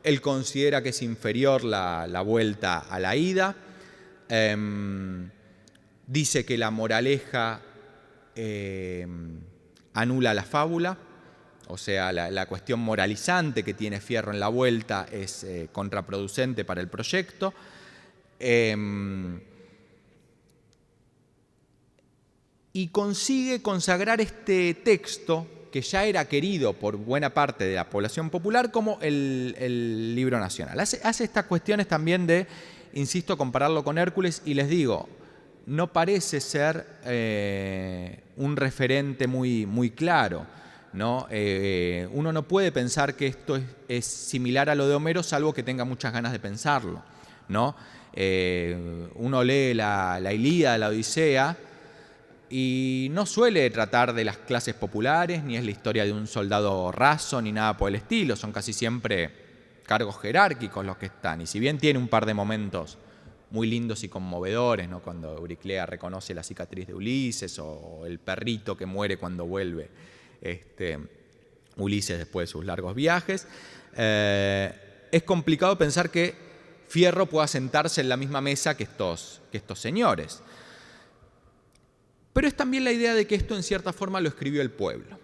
él considera que es inferior la vuelta a la ida. Dice que la moraleja anula la fábula, o sea, la cuestión moralizante que tiene Fierro en la vuelta es contraproducente para el proyecto. Y consigue consagrar este texto, que ya era querido por buena parte de la población popular, como el libro nacional. Hace estas cuestiones también de, insisto, compararlo con Hércules, y les digo, no parece ser un referente muy claro, ¿no? Uno no puede pensar que esto es similar a lo de Homero, salvo que tenga muchas ganas de pensarlo, ¿no? Uno lee la Ilíada, la Odisea, y no suele tratar de las clases populares, ni es la historia de un soldado raso, ni nada por el estilo. Son casi siempre cargos jerárquicos los que están. Y si bien tiene un par de momentos muy lindos y conmovedores, ¿no? Cuando Euriclea reconoce la cicatriz de Ulises, o el perrito que muere cuando vuelve Ulises después de sus largos viajes, es complicado pensar que Fierro pueda sentarse en la misma mesa que estos señores. Pero es también la idea de que esto en cierta forma lo escribió el pueblo,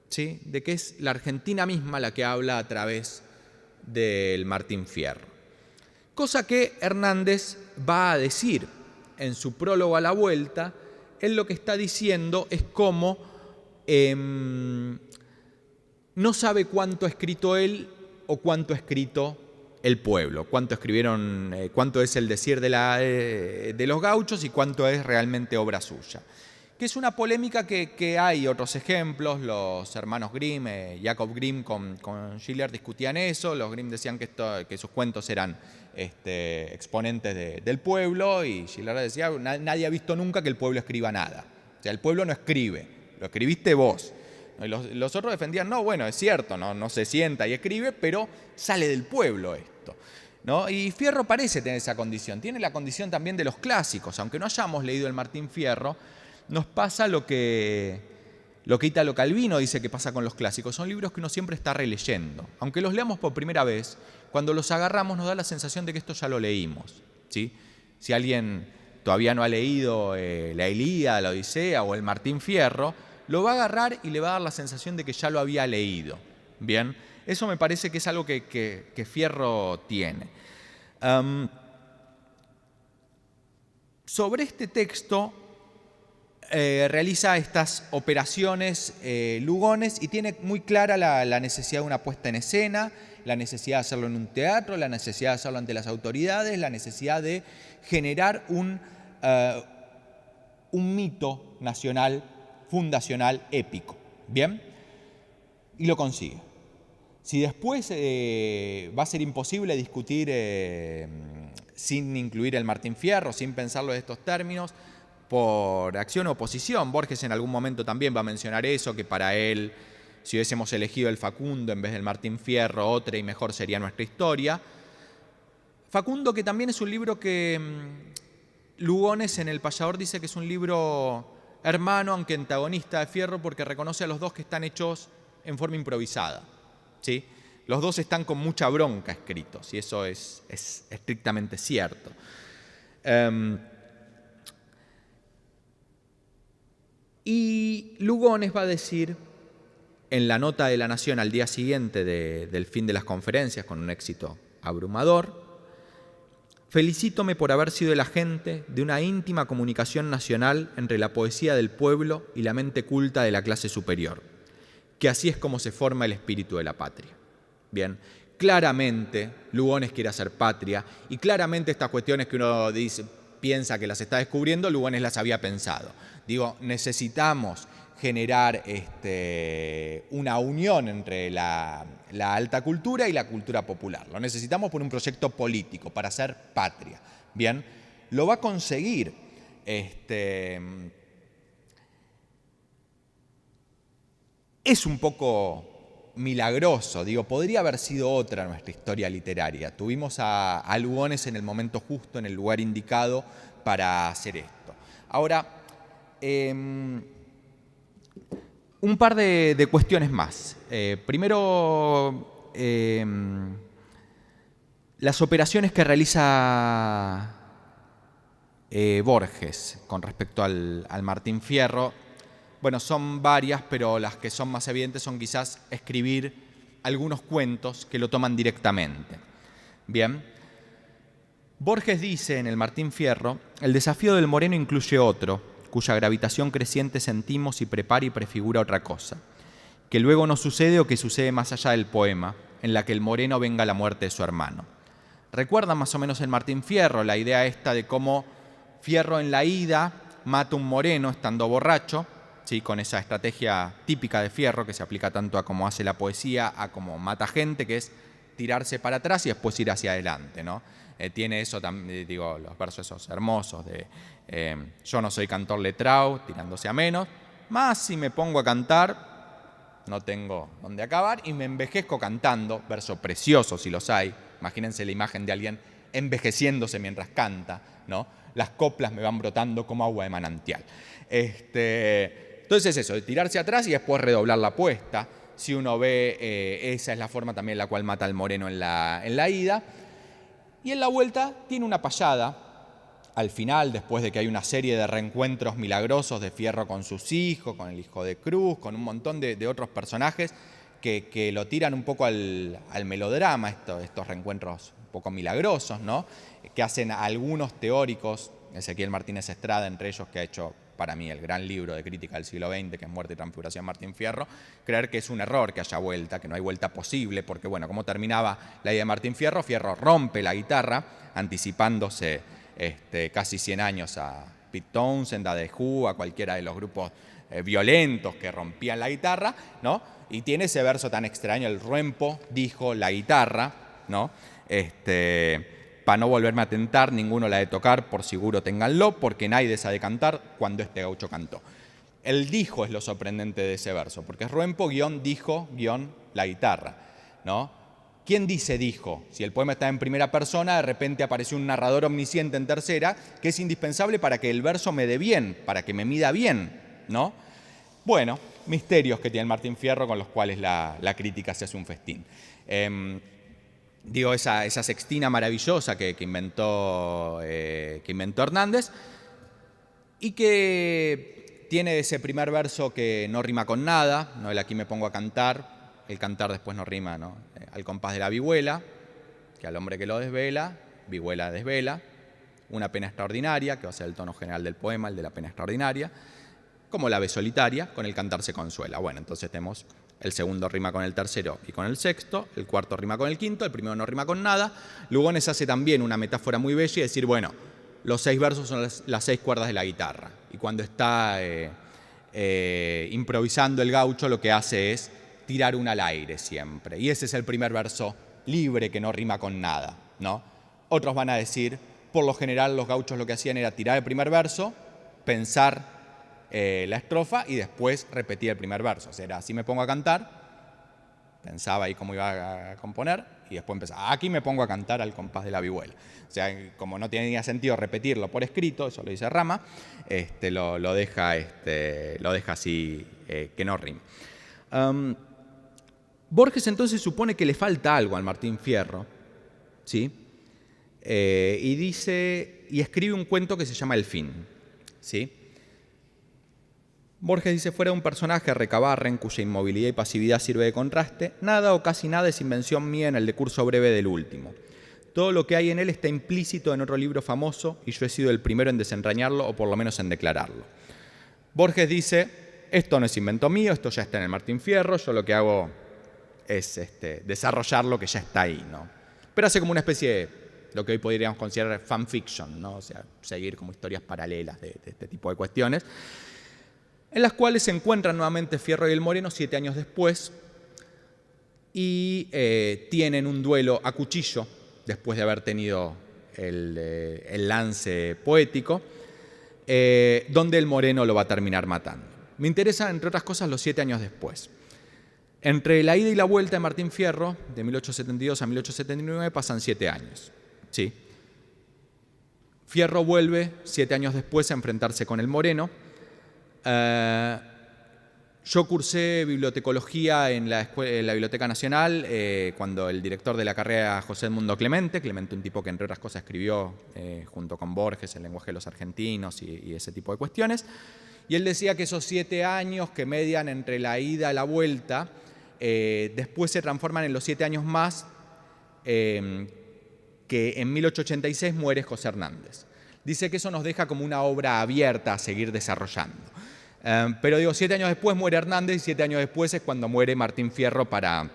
¿sí? De que es la Argentina misma la que habla a través del Martín Fierro. Cosa que Hernández va a decir en su prólogo a la vuelta. Él lo que está diciendo es cómo no sabe cuánto ha escrito él o cuánto ha escrito el pueblo, cuánto escribieron, cuánto es el decir de los gauchos y cuánto es realmente obra suya. Que es una polémica que hay otros ejemplos. Los hermanos Grimm, Jacob Grimm con Schiller discutían eso. Los Grimm decían que sus cuentos eran exponentes del pueblo, y Schiller decía, nadie ha visto nunca que el pueblo escriba nada. O sea, el pueblo no escribe, lo escribiste vos. Y los otros defendían, no, bueno, es cierto, no se sienta y escribe, pero sale del pueblo esto, ¿no? Y Fierro parece tener esa condición. Tiene la condición también de los clásicos. Aunque no hayamos leído el Martín Fierro, nos pasa lo que Italo Calvino dice que pasa con los clásicos. Son libros que uno siempre está releyendo. Aunque los leamos por primera vez, cuando los agarramos nos da la sensación de que esto ya lo leímos, ¿sí? Si alguien todavía no ha leído la Ilíada, la Odisea o el Martín Fierro, lo va a agarrar y le va a dar la sensación de que ya lo había leído. Bien, eso me parece que es algo que Fierro tiene. Sobre este texto realiza estas operaciones Lugones, y tiene muy clara la necesidad de una puesta en escena, la necesidad de hacerlo en un teatro, la necesidad de hacerlo ante las autoridades, la necesidad de generar un mito nacional fundacional épico. ¿Bien? Y lo consigue. Si después va a ser imposible discutir sin incluir el Martín Fierro, sin pensarlo de estos términos, por acción o oposición. Borges en algún momento también va a mencionar eso, que para él, si hubiésemos elegido el Facundo en vez del Martín Fierro, otra y mejor sería nuestra historia. Facundo, que también es un libro que Lugones en El Payador dice que es un libro hermano, aunque antagonista de Fierro, porque reconoce a los dos que están hechos en forma improvisada, ¿sí? Los dos están con mucha bronca escritos, y eso es estrictamente cierto. Y Lugones va a decir, en la nota de La Nación al día siguiente del fin de las conferencias, con un éxito abrumador. Felicítome por haber sido el agente de una íntima comunicación nacional entre la poesía del pueblo y la mente culta de la clase superior, que así es como se forma el espíritu de la patria. Bien, claramente Lugones quiere hacer patria y claramente estas cuestiones que uno piensa que las está descubriendo, Lugones las había pensado. Digo, necesitamos generar una unión entre la alta cultura y la cultura popular. Lo necesitamos por un proyecto político, para hacer patria. Bien, lo va a conseguir. Es un poco milagroso, digo, podría haber sido otra nuestra historia literaria. Tuvimos a Lugones en el momento justo, en el lugar indicado para hacer esto. Ahora, un par de cuestiones más. Primero, las operaciones que realiza Borges con respecto al Martín Fierro, bueno, son varias, pero las que son más evidentes son quizás escribir algunos cuentos que lo toman directamente. Bien. Borges dice en el Martín Fierro: el desafío del moreno incluye otro, cuya gravitación creciente sentimos y prepara y prefigura otra cosa, que luego no sucede o que sucede más allá del poema, en la que el moreno venga a la muerte de su hermano. ¿Recuerdan más o menos en Martín Fierro la idea esta de cómo Fierro en la ida mata a un moreno estando borracho, ¿sí? Con esa estrategia típica de Fierro que se aplica tanto a cómo hace la poesía, a cómo mata gente, que es tirarse para atrás y después ir hacia adelante, ¿no? Tiene eso también, digo, los versos esos hermosos de yo no soy cantor letrado, tirándose a menos, más si me pongo a cantar, no tengo dónde acabar y me envejezco cantando, verso precioso si los hay, imagínense la imagen de alguien envejeciéndose mientras canta, ¿no? Las coplas me van brotando como agua de manantial. Entonces es eso, de tirarse atrás y después redoblar la apuesta. Si uno ve, esa es la forma también en la cual mata al moreno en la ida. Y en la vuelta tiene una payada, al final, después de que hay una serie de reencuentros milagrosos de Fierro con sus hijos, con el hijo de Cruz, con un montón de otros personajes que lo tiran un poco al melodrama, estos reencuentros un poco milagrosos, ¿no? Que hacen a algunos teóricos, Ezequiel Martínez Estrada entre ellos, que ha hecho para mí el gran libro de crítica del siglo XX, que es Muerte y Transfiguración Martín Fierro, creer que es un error que haya vuelta, que no hay vuelta posible, porque bueno, como terminaba la idea de Martín Fierro, Fierro rompe la guitarra, anticipándose casi 100 años a Pete Townshend, a The Who, a cualquiera de los grupos violentos que rompían la guitarra, ¿no? Y tiene ese verso tan extraño, el Ruempo dijo la guitarra, ¿no? Para no volverme a tentar, ninguno la de tocar, por seguro ténganlo, porque nadie se ha de cantar cuando este gaucho cantó. El dijo es lo sorprendente de ese verso, porque es Ruempo guión dijo guión la guitarra, ¿no? ¿Quién dice dijo? Si el poema está en primera persona, de repente aparece un narrador omnisciente en tercera, que es indispensable para que el verso me dé bien, para que me mida bien, ¿no? Bueno, misterios que tiene Martín Fierro con los cuales la crítica se hace un festín. Digo, esa sextina maravillosa que inventó Hernández y que tiene ese primer verso que no rima con nada, ¿no? El aquí me pongo a cantar, el cantar después no rima, ¿no? Al compás de la vihuela, que al hombre que lo desvela, vihuela desvela, una pena extraordinaria, que va a ser el tono general del poema, el de la pena extraordinaria, como la ave solitaria, con el cantar se consuela. Bueno, entonces tenemos el segundo rima con el tercero y con el sexto, el cuarto rima con el quinto, el primero no rima con nada. Lugones hace también una metáfora muy bella y decir, bueno, los 6 versos son las 6 cuerdas de la guitarra. Y cuando está improvisando el gaucho, lo que hace es tirar una al aire siempre. Y ese es el primer verso libre que no rima con nada, ¿no? Otros van a decir, por lo general los gauchos lo que hacían era tirar el primer verso, pensar la estrofa y después repetir el primer verso. O sea, era así me pongo a cantar, pensaba ahí cómo iba a componer y después empezaba, aquí me pongo a cantar al compás de la vihuela. O sea, como no tenía sentido repetirlo por escrito, eso lo dice Rama, lo deja así, que no rima. Borges entonces supone que le falta algo al Martín Fierro, ¿sí? Y escribe un cuento que se llama El fin, ¿sí? Borges dice, fuera de un personaje recabarre en cuya inmovilidad y pasividad sirve de contraste, nada o casi nada es invención mía en el decurso breve del último. Todo lo que hay en él está implícito en otro libro famoso y yo he sido el primero en desentrañarlo o por lo menos en declararlo. Borges dice, esto no es invento mío, esto ya está en el Martín Fierro, yo lo que hago es desarrollar lo que ya está ahí, ¿no? Pero hace como una especie de lo que hoy podríamos considerar fanfiction, ¿no? O sea, seguir como historias paralelas de este tipo de cuestiones, en las cuales se encuentran nuevamente Fierro y el Moreno 7 años después y tienen un duelo a cuchillo después de haber tenido el lance poético, donde el Moreno lo va a terminar matando. Me interesa, entre otras cosas, los 7 años después. Entre la ida y la vuelta de Martín Fierro, de 1872 a 1879, pasan 7 años. ¿Sí? Fierro vuelve 7 años después a enfrentarse con el Moreno. Yo cursé bibliotecología en la Biblioteca Nacional cuando el director de la carrera, José Edmundo Clemente, un tipo que entre otras cosas escribió junto con Borges El lenguaje de los argentinos y ese tipo de cuestiones, y él decía que esos 7 años que median entre la ida y la vuelta, después se transforman en los 7 años más que en 1886 muere José Hernández. Dice que eso nos deja como una obra abierta a seguir desarrollando. Pero digo, 7 años después muere Hernández y 7 años después es cuando muere Martín Fierro para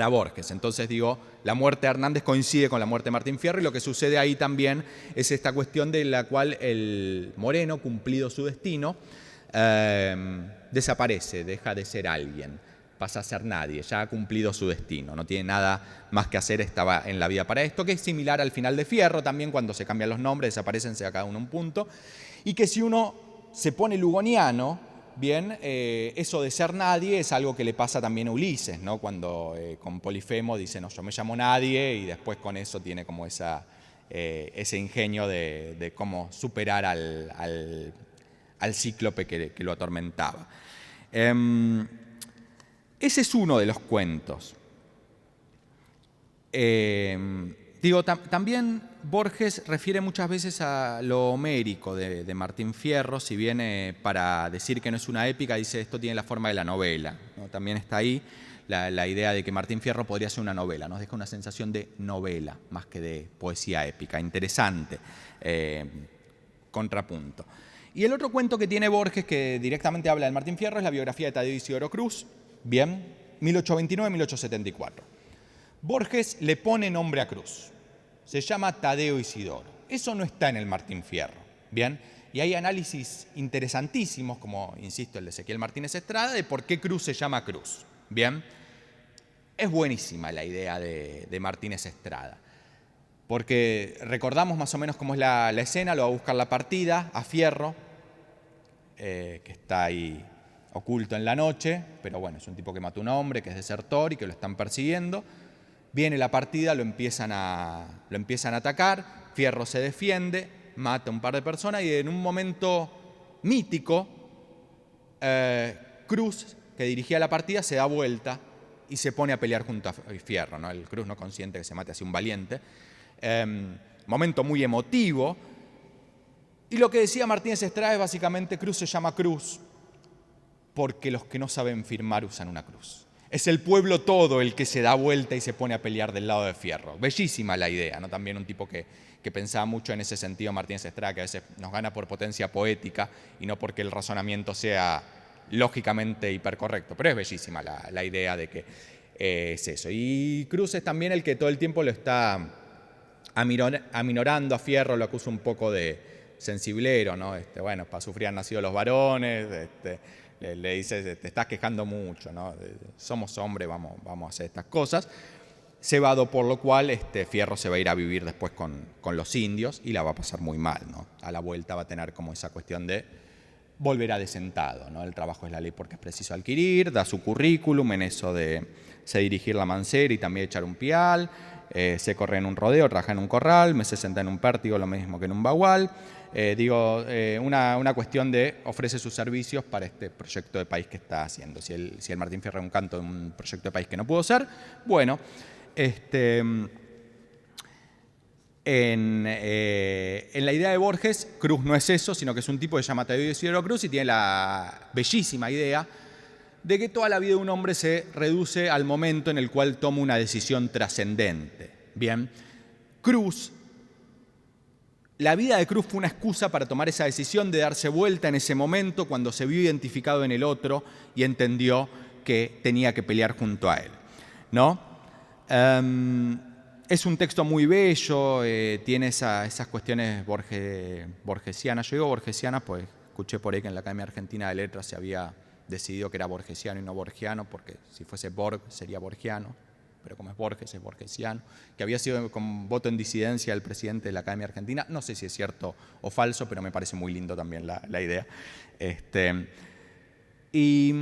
Borges. Entonces digo, la muerte de Hernández coincide con la muerte de Martín Fierro y lo que sucede ahí también es esta cuestión de la cual el Moreno, cumplido su destino, desaparece, deja de ser alguien, pasa a ser nadie, ya ha cumplido su destino, no tiene nada más que hacer, estaba en la vida para esto, que es similar al final de Fierro también, cuando se cambian los nombres, desaparecen, se da cada uno un punto, y que si uno se pone lugoniano, bien, eso de ser nadie es algo que le pasa también a Ulises, ¿no? Cuando con Polifemo dice, no, yo me llamo nadie, y después con eso tiene como ese ingenio de cómo superar al cíclope que lo atormentaba. Ese es uno de los cuentos. También Borges refiere muchas veces a lo homérico de Martín Fierro, si bien para decir que no es una épica, dice esto tiene la forma de la novela, ¿no? También está ahí la idea de que Martín Fierro podría ser una novela, nos deja una sensación de novela más que de poesía épica, interesante, contrapunto. Y el otro cuento que tiene Borges, que directamente habla de Martín Fierro, es la biografía de Tadeo Isidoro Cruz, bien, 1829-1874. Borges le pone nombre a Cruz, se llama Tadeo Isidoro. Eso no está en el Martín Fierro, ¿bien? Y hay análisis interesantísimos, como, insisto, el de Ezequiel Martínez Estrada, de por qué Cruz se llama Cruz, ¿bien? Es buenísima la idea de Martínez Estrada, porque recordamos más o menos cómo es la escena, lo va a buscar la partida a Fierro, que está ahí oculto en la noche, pero bueno, es un tipo que mató a un hombre, que es desertor y que lo están persiguiendo. Viene la partida, lo empiezan a atacar, Fierro se defiende, mata a un par de personas y en un momento mítico, Cruz, que dirigía la partida, se da vuelta y se pone a pelear junto a Fierro, ¿no? El Cruz no consiente que se mate así un valiente. Momento muy emotivo. Y lo que decía Martínez Estrada es básicamente Cruz se llama Cruz porque los que no saben firmar usan una cruz. Es el pueblo todo el que se da vuelta y se pone a pelear del lado de Fierro. Bellísima la idea, ¿no? También un tipo que pensaba mucho en ese sentido, Martínez Estrada, que a veces nos gana por potencia poética y no porque el razonamiento sea lógicamente hipercorrecto. Pero es bellísima la idea de que es eso. Y Cruz es también el que todo el tiempo lo está aminorando a Fierro, lo acusa un poco de sensiblero, ¿no? Bueno, para sufrir han nacido los varones, le dice, te estás quejando mucho, ¿no? Somos hombres, vamos a hacer estas cosas. Cebado por lo cual Fierro se va a ir a vivir después con los indios y la va a pasar muy mal, ¿no? A la vuelta va a tener como esa cuestión de volverá de sentado, ¿no? El trabajo es la ley porque es preciso adquirir, da su currículum en eso de dirigir la mancera y también echar un pial, se corre en un rodeo, trabaja en un corral, me se senta en un pértigo, lo mismo que en un bagual. Una cuestión de ofrece sus servicios para este proyecto de país que está haciendo. Si el Martín Fierro es un canto de un proyecto de país que no pudo ser, bueno, en la idea de Borges, Cruz no es eso, sino que es un tipo que se llama Tadeo Isidoro Cruz y tiene la bellísima idea de que toda la vida de un hombre se reduce al momento en el cual toma una decisión trascendente. Bien, Cruz, la vida de Cruz fue una excusa para tomar esa decisión de darse vuelta en ese momento cuando se vio identificado en el otro y entendió que tenía que pelear junto a él, ¿no? Es un texto muy bello, tiene esas cuestiones borgesianas. Yo digo borgesianas, pues escuché por ahí que en la Academia Argentina de Letras se había decidido que era borgesiano y no borgiano, porque si fuese Borg sería borgiano, pero como es Borges, es borgesiano, que había sido con voto en disidencia el presidente de la Academia Argentina. No sé si es cierto o falso, pero me parece muy lindo también la idea. Y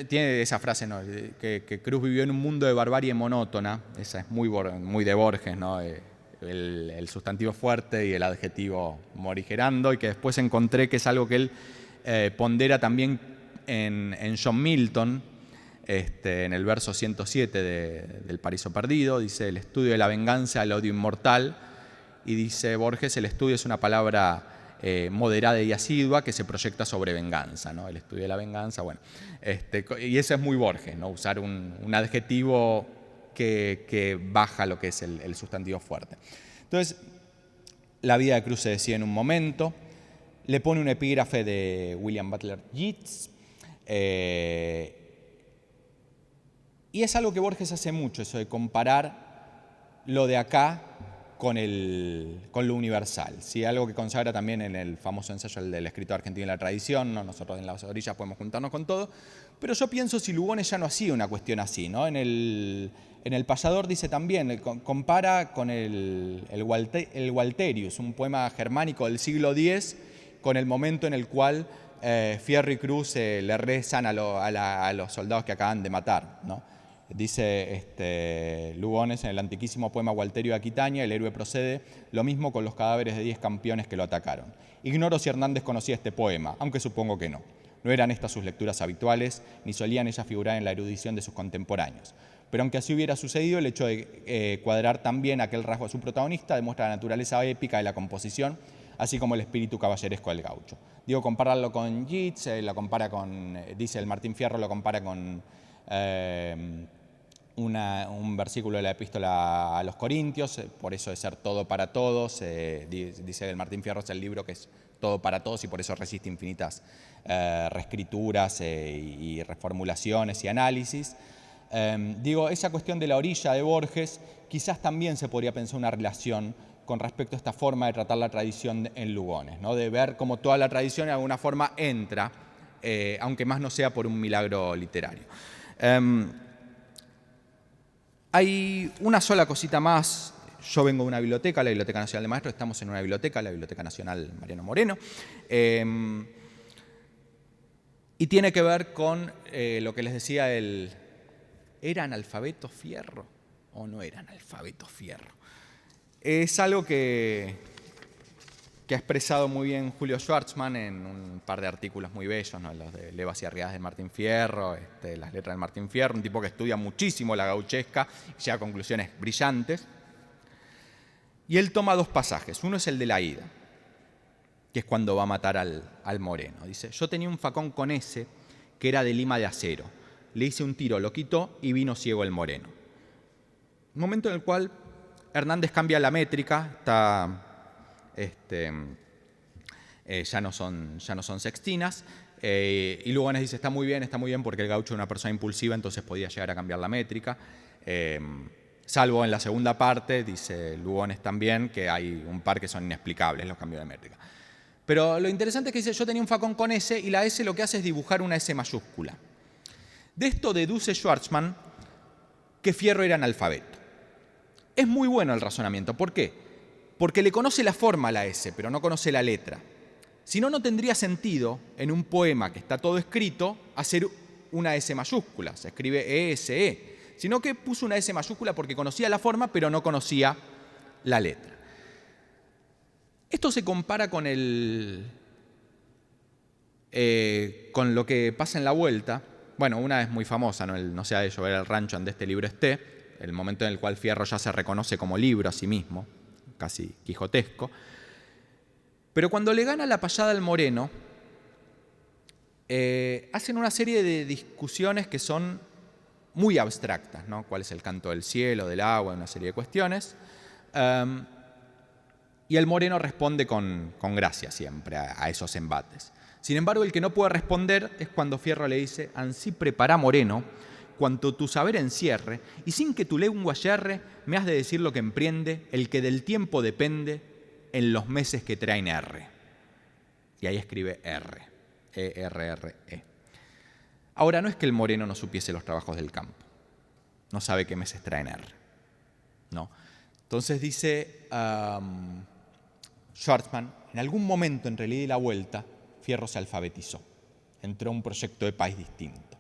tiene esa frase, ¿no? que Cruz vivió en un mundo de barbarie monótona. Esa es muy de Borges, ¿no? El sustantivo fuerte y el adjetivo morigerando, y que después encontré que es algo que él pondera también en John Milton, en el verso 107 del Paraíso Perdido. Dice: el estudio de la venganza, el odio inmortal. Y dice Borges: el estudio es una palabra moderada y asidua que se proyecta sobre venganza, ¿no? El estudio de la venganza, bueno. Y eso es muy Borges, ¿no? Usar un adjetivo que baja lo que es el sustantivo fuerte. Entonces, la vida de Cruz se decide en un momento. Le pone un epígrafe de William Butler Yeats. Y es algo que Borges hace mucho, eso de comparar lo de acá con lo universal. ¿Sí? Algo que consagra también en el famoso ensayo del escritor argentino y la tradición, ¿no? Nosotros en las orillas podemos juntarnos con todo, pero yo pienso si Lugones ya no hacía una cuestión así, ¿no? En el Payador dice también, compara con el Walterius, un poema germánico del siglo X, con el momento en el cual Fierro y Cruz le rezan a los soldados que acaban de matar, ¿no? Dice Lugones en el antiquísimo poema Walterio de Aquitania: el héroe procede lo mismo con los cadáveres de 10 campeones que lo atacaron. Ignoro si Hernández conocía este poema, aunque supongo que no. No eran estas sus lecturas habituales, ni solían ellas figurar en la erudición de sus contemporáneos. Pero aunque así hubiera sucedido, el hecho de cuadrar también aquel rasgo de su protagonista demuestra la naturaleza épica de la composición, así como el espíritu caballeresco del gaucho. Digo, compararlo con Yeats, lo compara con, dice el Martín Fierro, lo compara con un versículo de la epístola a los Corintios, por eso de ser todo para todos. Dice el Martín Fierro, es el libro que es todo para todos y por eso resiste infinitas reescrituras y reformulaciones y análisis. Digo, esa cuestión de la orilla de Borges, quizás también se podría pensar una relación con respecto a esta forma de tratar la tradición en Lugones, ¿no? De ver cómo toda la tradición de alguna forma entra, aunque más no sea por un milagro literario. Hay una sola cosita más. Yo vengo de una biblioteca, la Biblioteca Nacional de Maestros, estamos en una biblioteca, la Biblioteca Nacional Mariano Moreno, y tiene que ver con lo que les decía, ¿era analfabeto Fierro o no era analfabeto Fierro? Es algo que ha expresado muy bien Julio Schwartzman en un par de artículos muy bellos, ¿no? Los de Levas y Arriadas de Martín Fierro, las letras de Martín Fierro, un tipo que estudia muchísimo la gauchesca y llega a conclusiones brillantes. Y él toma dos pasajes. Uno es el de la ida, que es cuando va a matar al Moreno. Dice: yo tenía un facón con ese que era de lima de acero. Le hice un tiro, lo quitó y vino ciego el Moreno. Un momento en el cual Hernández cambia la métrica, ya no son sextinas, y Lugones dice: está muy bien porque el gaucho es una persona impulsiva, entonces podía llegar a cambiar la métrica, salvo en la segunda parte, dice Lugones también, que hay un par que son inexplicables los cambios de métrica. Pero lo interesante es que dice: yo tenía un facón con S, y la S lo que hace es dibujar una S mayúscula. De esto deduce Schwartzman que Fierro era analfabeto. Es muy bueno el razonamiento. ¿Por qué? Porque le conoce la forma a la S, pero no conoce la letra. Si no, no tendría sentido en un poema que está todo escrito hacer una S mayúscula. Se escribe ESE. Sino que puso una S mayúscula porque conocía la forma, pero no conocía la letra. Esto se compara con lo que pasa en la vuelta. Bueno, una es muy famosa, ¿no? El No sea de llover el rancho donde este libro esté, el momento en el cual Fierro ya se reconoce como libro a sí mismo, casi quijotesco. Pero cuando le gana la payada al Moreno, hacen una serie de discusiones que son muy abstractas, ¿no? ¿Cuál es el canto del cielo, del agua? Una serie de cuestiones. Y el moreno responde con gracia siempre a esos embates. Sin embargo, el que no puede responder es cuando Fierro le dice: ansí prepara, moreno, cuanto tu saber encierre, y sin que tu lengua yerre, me has de decir lo que emprende el que del tiempo depende en los meses que traen R. Y ahí escribe R, E-R-R-E. Ahora, no es que el moreno no supiese los trabajos del campo, no sabe qué meses traen R, ¿no? Entonces dice Schwarzman: en algún momento entre el ida y la vuelta, Fierro se alfabetizó, entró a un proyecto de país distinto.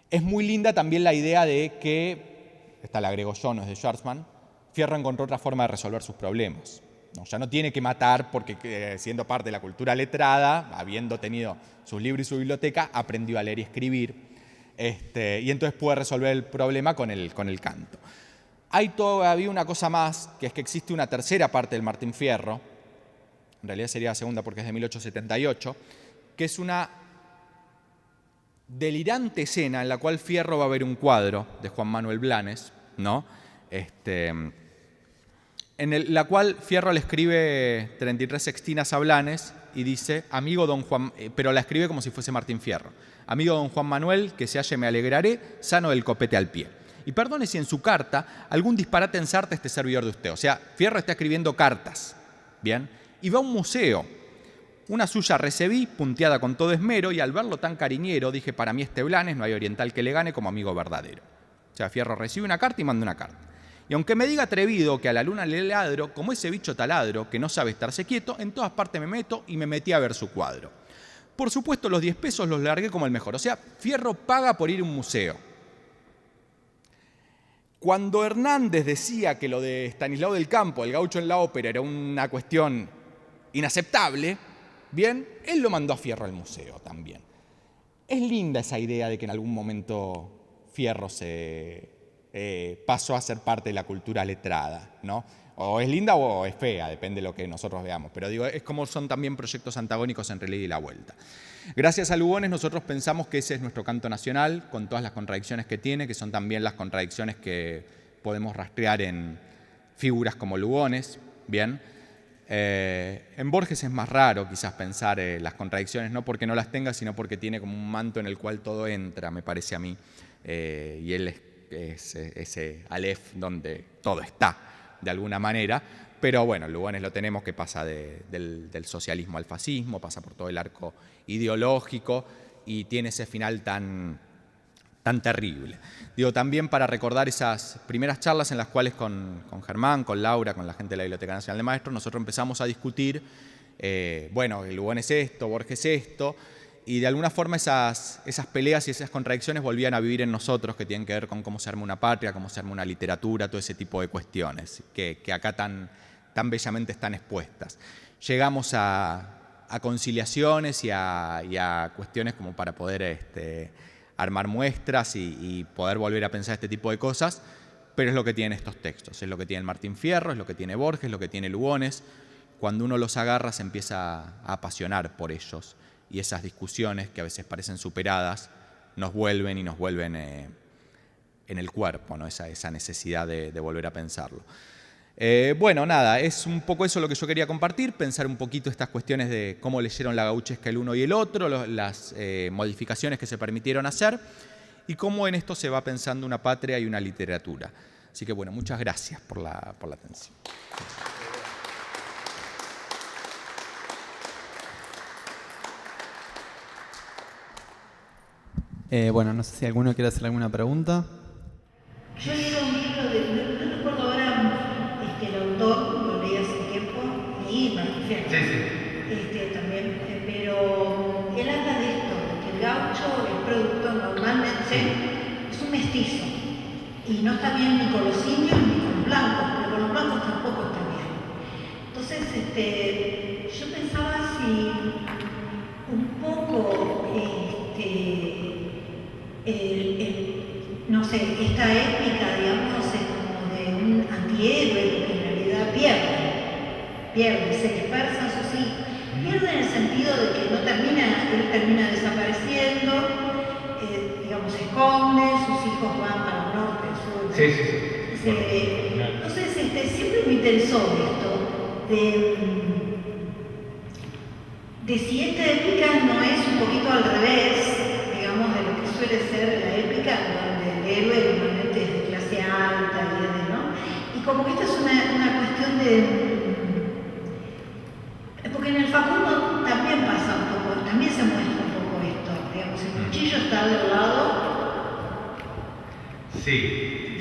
Es muy linda también la idea de que, esta la agrego yo, no es de Schwarzman, Fierro encontró otra forma de resolver sus problemas. No, ya no tiene que matar porque, siendo parte de la cultura letrada, habiendo tenido sus libros y su biblioteca, aprendió a leer y escribir, y entonces puede resolver el problema con el canto. Hay todavía una cosa más, que es que existe una tercera parte del Martín Fierro, en realidad sería la segunda porque es de 1878, que es una delirante escena en la cual Fierro va a ver un cuadro de Juan Manuel Blanes, ¿no? En la cual Fierro le escribe 33 sextinas a Blanes y dice: amigo don Juan, pero la escribe como si fuese Martín Fierro. Amigo don Juan Manuel, que se halle me alegraré, sano del copete al pie. Y perdone si en su carta algún disparate ensarta este servidor de usted. O sea, Fierro está escribiendo cartas, ¿bien? Y va a un museo. Una suya recibí, punteada con todo esmero, y al verlo tan cariñero, dije: para mí este Blanes no hay oriental que le gane como amigo verdadero. O sea, Fierro recibe una carta y manda una carta. Y aunque me diga atrevido que a la luna le ladro, como ese bicho taladro que no sabe estarse quieto, en todas partes me meto y me metí a ver su cuadro. Por supuesto, los 10 pesos los largué como el mejor. O sea, Fierro paga por ir a un museo. Cuando Hernández decía que lo de Estanislao del Campo, el gaucho en la ópera, era una cuestión inaceptable, bien, él lo mandó a Fierro al museo también. Es linda esa idea de que en algún momento Fierro pasó a ser parte de la cultura letrada, ¿no? O es linda o es fea, depende de lo que nosotros veamos. Pero digo, es como son también proyectos antagónicos entre el ida y la vuelta. Gracias a Lugones nosotros pensamos que ese es nuestro canto nacional, con todas las contradicciones que tiene, que son también las contradicciones que podemos rastrear en figuras como Lugones, ¿bien? En Borges es más raro quizás pensar las contradicciones, no porque no las tenga, sino porque tiene como un manto en el cual todo entra, me parece a mí, y él es ese Aleph donde todo está, de alguna manera. Pero bueno, Lugones lo tenemos, que pasa del socialismo al fascismo, pasa por todo el arco ideológico y tiene ese final tan terrible. Digo, también para recordar esas primeras charlas en las cuales con Germán, con Laura, con la gente de la Biblioteca Nacional de Maestros, nosotros empezamos a discutir, bueno, Lugones esto, Borges esto, y de alguna forma esas peleas y esas contradicciones volvían a vivir en nosotros, que tienen que ver con cómo se arma una patria, cómo se arma una literatura, todo ese tipo de cuestiones, que acá tan bellamente están expuestas. Llegamos a conciliaciones y a cuestiones como para poder armar muestras y poder volver a pensar este tipo de cosas, pero es lo que tienen estos textos, es lo que tiene Martín Fierro, es lo que tiene Borges, es lo que tiene Lugones. Cuando uno los agarra se empieza a apasionar por ellos, y esas discusiones que a veces parecen superadas nos vuelven en el cuerpo, ¿no? Esa necesidad de volver a pensarlo. Bueno, nada, es un poco eso lo que yo quería compartir, pensar un poquito estas cuestiones de cómo leyeron la gauchesca el uno y el otro, las modificaciones que se permitieron hacer y cómo en esto se va pensando una patria y una literatura. Así que bueno, muchas gracias por la atención. Bueno, no sé si alguno quiere hacer alguna pregunta. Yo leí un libro no recuerdo ahora el autor, lo leí hace tiempo, leí Martín Fierro. Sí. También, pero él habla de esto, de que el gaucho, el producto normalmente es un mestizo. Y no está bien ni con los indios ni con los blancos, pero con los blancos tampoco está bien. Entonces, yo pensaba si un poco no sé, esta épica, digamos, es como de un antihéroe que en realidad pierde, se dispersan sus hijos, pierde en el sentido de que él termina desapareciendo, digamos, se esconde, sus hijos van para el norte, el sur. Sí. Entonces, siempre me interesó esto de si esta épica no es un poquito al revés, digamos, de lo que suele ser la épica, donde el héroe normalmente es de clase alta, ¿no? Y como que esta es una cuestión porque en el Facundo también pasa un poco, también se muestra un poco esto, digamos, el cuchillo está al lado. Sí.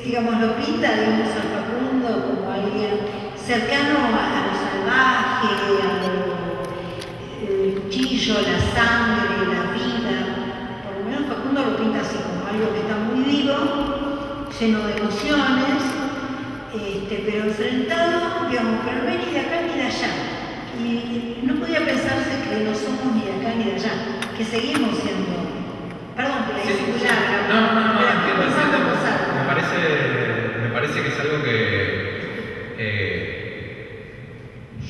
Digamos, lo pinta, digamos, al Facundo como alguien cercano a lo salvaje, al cuchillo, la sangre, la vida. Por lo menos Facundo lo pinta así, como algo que está muy vivo, lleno de emociones, pero enfrentado, digamos, pero no es ni de acá ni de allá. Y no podía pensarse que no somos ni de acá ni de allá, que seguimos siendo. Perdón, que la hice muy larga. No, entiendo. Me parece que es algo que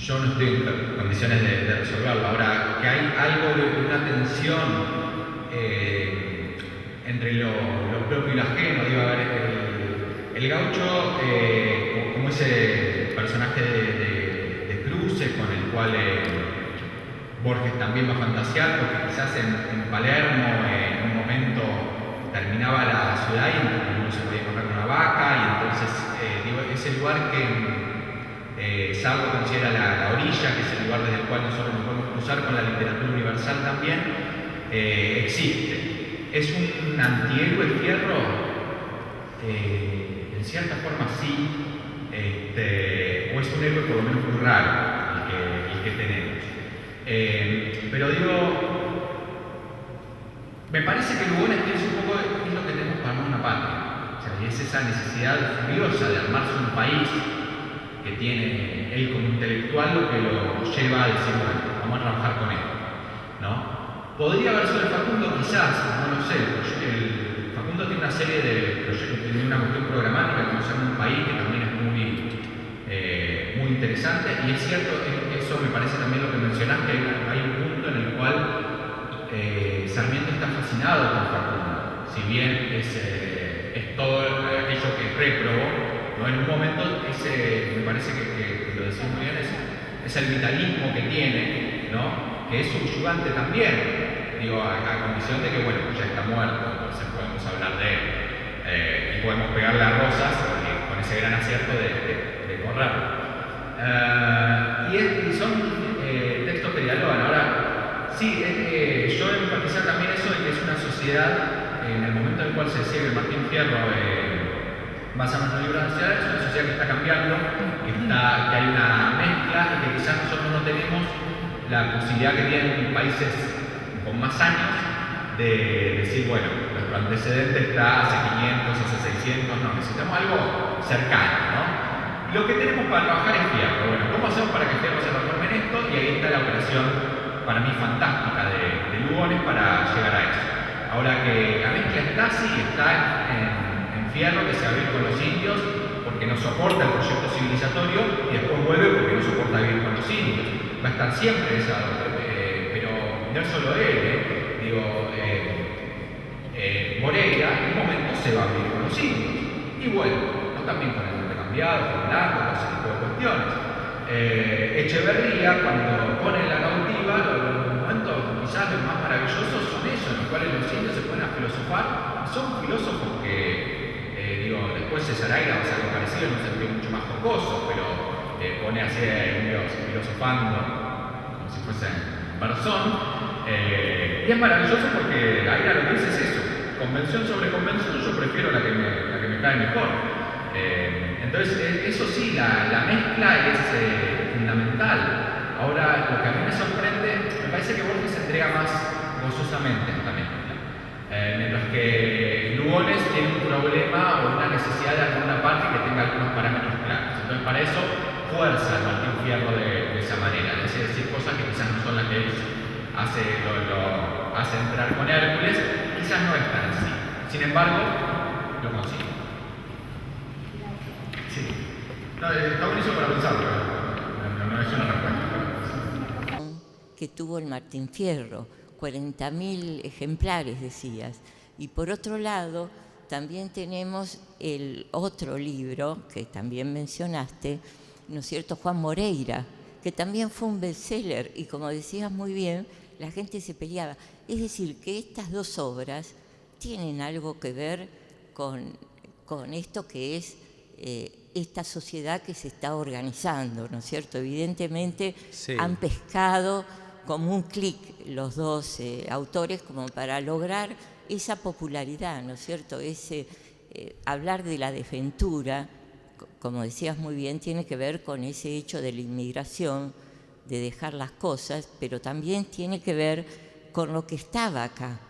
yo no estoy en condiciones de resolverlo. Ahora, que hay algo de una tensión entre lo propio y lo ajeno. Digo, a ver, el gaucho, como ese personaje de cruce con el cual Borges también va a fantasear, porque quizás en Palermo en un momento terminaba la ciudad y no se podía correr con una vaca, y entonces ese lugar que Sardo considera la orilla, que es el lugar desde el cual nosotros nos podemos cruzar con la literatura universal también, existe. ¿Es un antihéroe Fierro? En cierta forma sí, o es un héroe por lo menos muy raro el que tenemos. Pero digo, me parece que Lugones es un poco es lo que tenemos para una patria. O sea, y es esa necesidad furiosa de armarse un país que tiene él como intelectual, lo que lo lleva a decir, bueno, vamos a trabajar con él, ¿no? Podría haber sido el Facundo, quizás, no lo sé. El Facundo tiene una serie de proyectos, tiene una cuestión programática que se llama Un País, que también es muy interesante, y es cierto, eso me parece también lo que mencionás, que hay un punto en el cual Sarmiento está fascinado con Facundo, si bien es todo aquello que reprobó, ¿no? En un momento me parece que lo decís muy bien, es el vitalismo que tiene, ¿no? Que es subyugante también, digo, a condición de que, bueno, ya está muerto, entonces podemos hablar de él y podemos pegarle a Rosas con ese gran acierto de correr. Y son textos que dialogan. Ahora, sí, yo enfatizar también eso de que es una sociedad, en el momento en el cual se decía que Martín Fierro basa nuestro libro de sociedad, es una sociedad que está cambiando, que hay una mezcla y que quizás nosotros no tenemos la posibilidad que tienen países con más años de decir, bueno, nuestro antecedente está hace 500, hace 600, no, necesitamos algo cercano, ¿no? Lo que tenemos para trabajar es Fierro. Bueno, ¿cómo hacemos para que Fierro se transforme en esto? Y ahí está la operación, para mí, fantástica de Lugones para llegar a eso. Ahora que la mezcla está así, está en Fierro, que se va a vivir con los indios porque no soporta el proyecto civilizatorio, y después vuelve porque no soporta vivir con los indios. Va a estar siempre esa, pero no es solo él, Moreira en un momento se va a vivir con los indios y vuelve, ¿no? También con el cambiado, con Blanco, con ese tipo de cuestiones. Echeverría, cuando pone la cautiva, los momentos quizás los más maravillosos son esos, en los cuales los indios se ponen a filosofar. Son filósofos que, después Cesaraira va a ser algo parecido en un sentido mucho más jocoso, pero pone así indios filosofando como si fuesen Barzón. Y es maravilloso porque Aira lo que dice es eso: convención sobre convención, yo prefiero la que me cae mejor. Entonces, eso sí, la mezcla es fundamental. Ahora, lo que a mí me sorprende, me parece que Borges se entrega más gozosamente a esta mezcla. Mientras que Lugones tiene un problema o una necesidad de alguna parte que tenga algunos parámetros claros. Entonces, para eso fuerza al Martín Fierro de esa manera, de decir cosas que quizás no son las que él lo hace entrar con Hércules, quizás no es tan así. Sin embargo, lo consigue. Sí. No, está buenísimo para pensar, pero no es una respuesta. Que tuvo el Martín Fierro, 40.000 ejemplares, decías. Y por otro lado, también tenemos el otro libro que también mencionaste, ¿no es cierto?, Juan Moreira, que también fue un bestseller y, como decías muy bien, la gente se peleaba. Es decir, que estas dos obras tienen algo que ver con esto que es esta sociedad que se está organizando, ¿no es cierto? Evidentemente Sí. han pescado como un clic los dos autores como para lograr esa popularidad, ¿no es cierto? Ese hablar de la desventura, como decías muy bien, tiene que ver con ese hecho de la inmigración, de dejar las cosas, pero también tiene que ver con lo que estaba acá,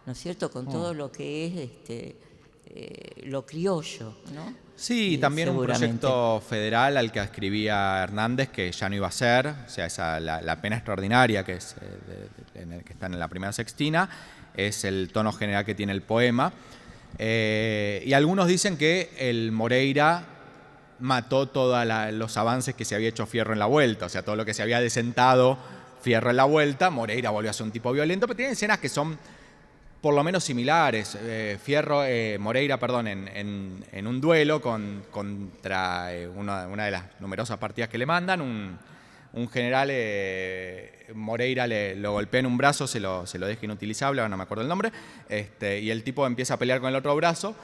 ¿no es cierto? Con todo lo que es lo criollo, ¿no? Sí, también un proyecto federal al que escribía Hernández que ya no iba a ser, o sea, la pena extraordinaria que es que está en la primera sextina, es el tono general que tiene el poema. Y algunos dicen que el Moreira mató todos los avances que se había hecho Fierro en la Vuelta, o sea, todo lo que se había desentado Fierro en la Vuelta, Moreira volvió a ser un tipo violento, pero tiene escenas que son por lo menos similares. Moreira, perdón, en un duelo contra una de las numerosas partidas que le mandan, un general, Moreira lo golpea en un brazo, se lo deja inutilizable, ahora no me acuerdo el nombre, y el tipo empieza a pelear con el otro brazo,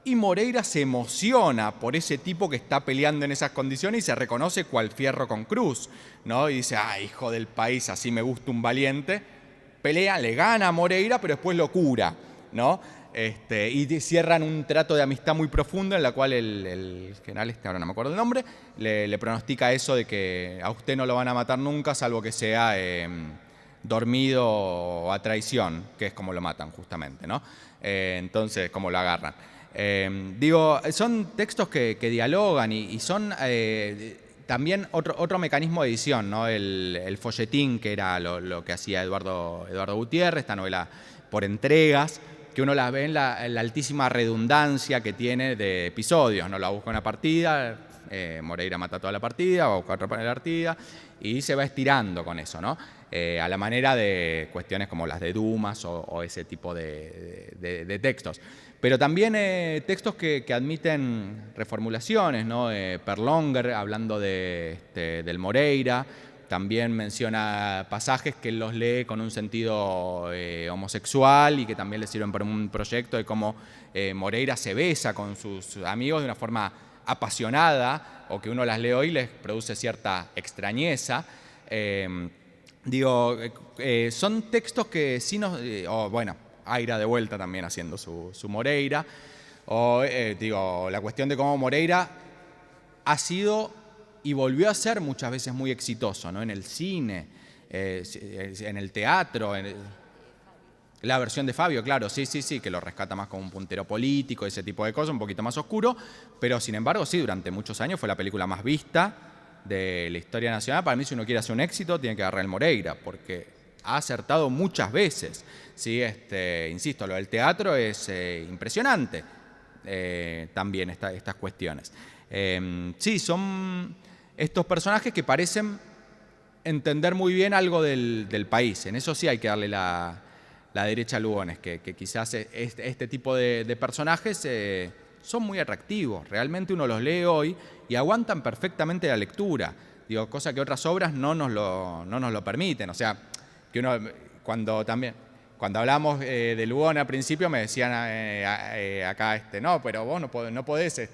y Moreira se emociona por ese tipo que está peleando en esas condiciones y se reconoce cual Fierro con cruz, ¿no? Y dice, hijo del país, así me gusta un valiente. Pelea, le gana a Moreira, pero después lo cura, ¿no? Y cierran un trato de amistad muy profundo en la cual el general, ahora no me acuerdo el nombre, le pronostica eso de que a usted no lo van a matar nunca, salvo que sea dormido o a traición, que es como lo matan justamente, ¿no? Entonces, como lo agarran. Son textos que dialogan y son también otro mecanismo de edición, ¿no? El folletín, que era lo que hacía Eduardo Gutiérrez, esta novela por entregas, que uno las ve en la altísima redundancia que tiene de episodios, ¿no? La busca una partida, Moreira mata toda la partida, va a buscar otra partida, y se va estirando con eso, ¿no? A la manera de cuestiones como las de Dumas o ese tipo de textos. Pero también textos que admiten reformulaciones, ¿no? Perlonger, hablando del Moreira, también menciona pasajes que él los lee con un sentido homosexual y que también le sirven para un proyecto de cómo Moreira se besa con sus amigos de una forma apasionada, o que uno las lee hoy y les produce cierta extrañeza. Son textos que sí nos... Aira de vuelta también haciendo su Moreira. La cuestión de cómo Moreira ha sido y volvió a ser muchas veces muy exitoso, ¿no? En el cine, en el teatro, la versión de Fabio, claro, sí, que lo rescata más como un puntero político, ese tipo de cosas, un poquito más oscuro, pero sin embargo, sí, durante muchos años fue la película más vista de la historia nacional. Para mí, si uno quiere hacer un éxito, tiene que agarrar el Moreira, porque ha acertado muchas veces, ¿sí? Insisto, lo del teatro es impresionante, también estas cuestiones. Sí, son estos personajes que parecen entender muy bien algo del país. En eso sí hay que darle la derecha a Lugones, que quizás este tipo de personajes son muy atractivos. Realmente uno los lee hoy y aguantan perfectamente la lectura. Cosa que otras obras no nos lo permiten. O sea, que uno cuando hablamos de Lugones al principio me decían acá, no, pero vos no podés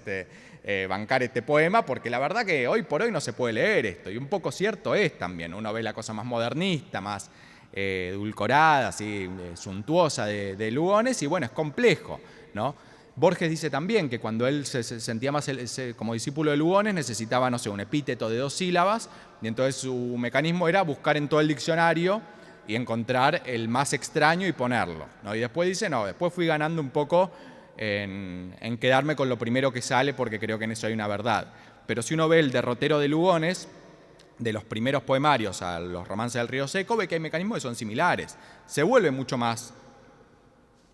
bancar este poema, porque la verdad que hoy por hoy no se puede leer esto. Y un poco cierto es también. Uno ve la cosa más modernista, más edulcorada, así, suntuosa de Lugones, y bueno, es complejo, ¿no? Borges dice también que cuando él se sentía más como discípulo de Lugones necesitaba, no sé, un epíteto de 2 sílabas, y entonces su mecanismo era buscar en todo el diccionario y encontrar el más extraño y ponerlo, ¿no? Y después dice, después fui ganando un poco en quedarme con lo primero que sale, porque creo que en eso hay una verdad. Pero si uno ve el derrotero de Lugones, de los primeros poemarios a los romances del Río Seco, ve que hay mecanismos que son similares. Se vuelve mucho más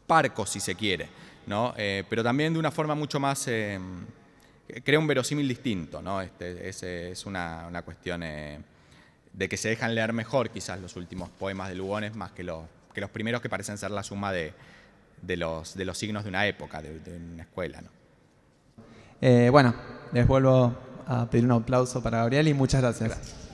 parco, si se quiere, ¿no? Pero también de una forma mucho más... crea un verosímil distinto, ¿no? Es una cuestión de que se dejan leer mejor quizás los últimos poemas de Lugones, más que los primeros, que parecen ser la suma de los signos de una época, de una escuela, ¿no? Bueno, les vuelvo a pedir un aplauso para Gabriel y muchas gracias.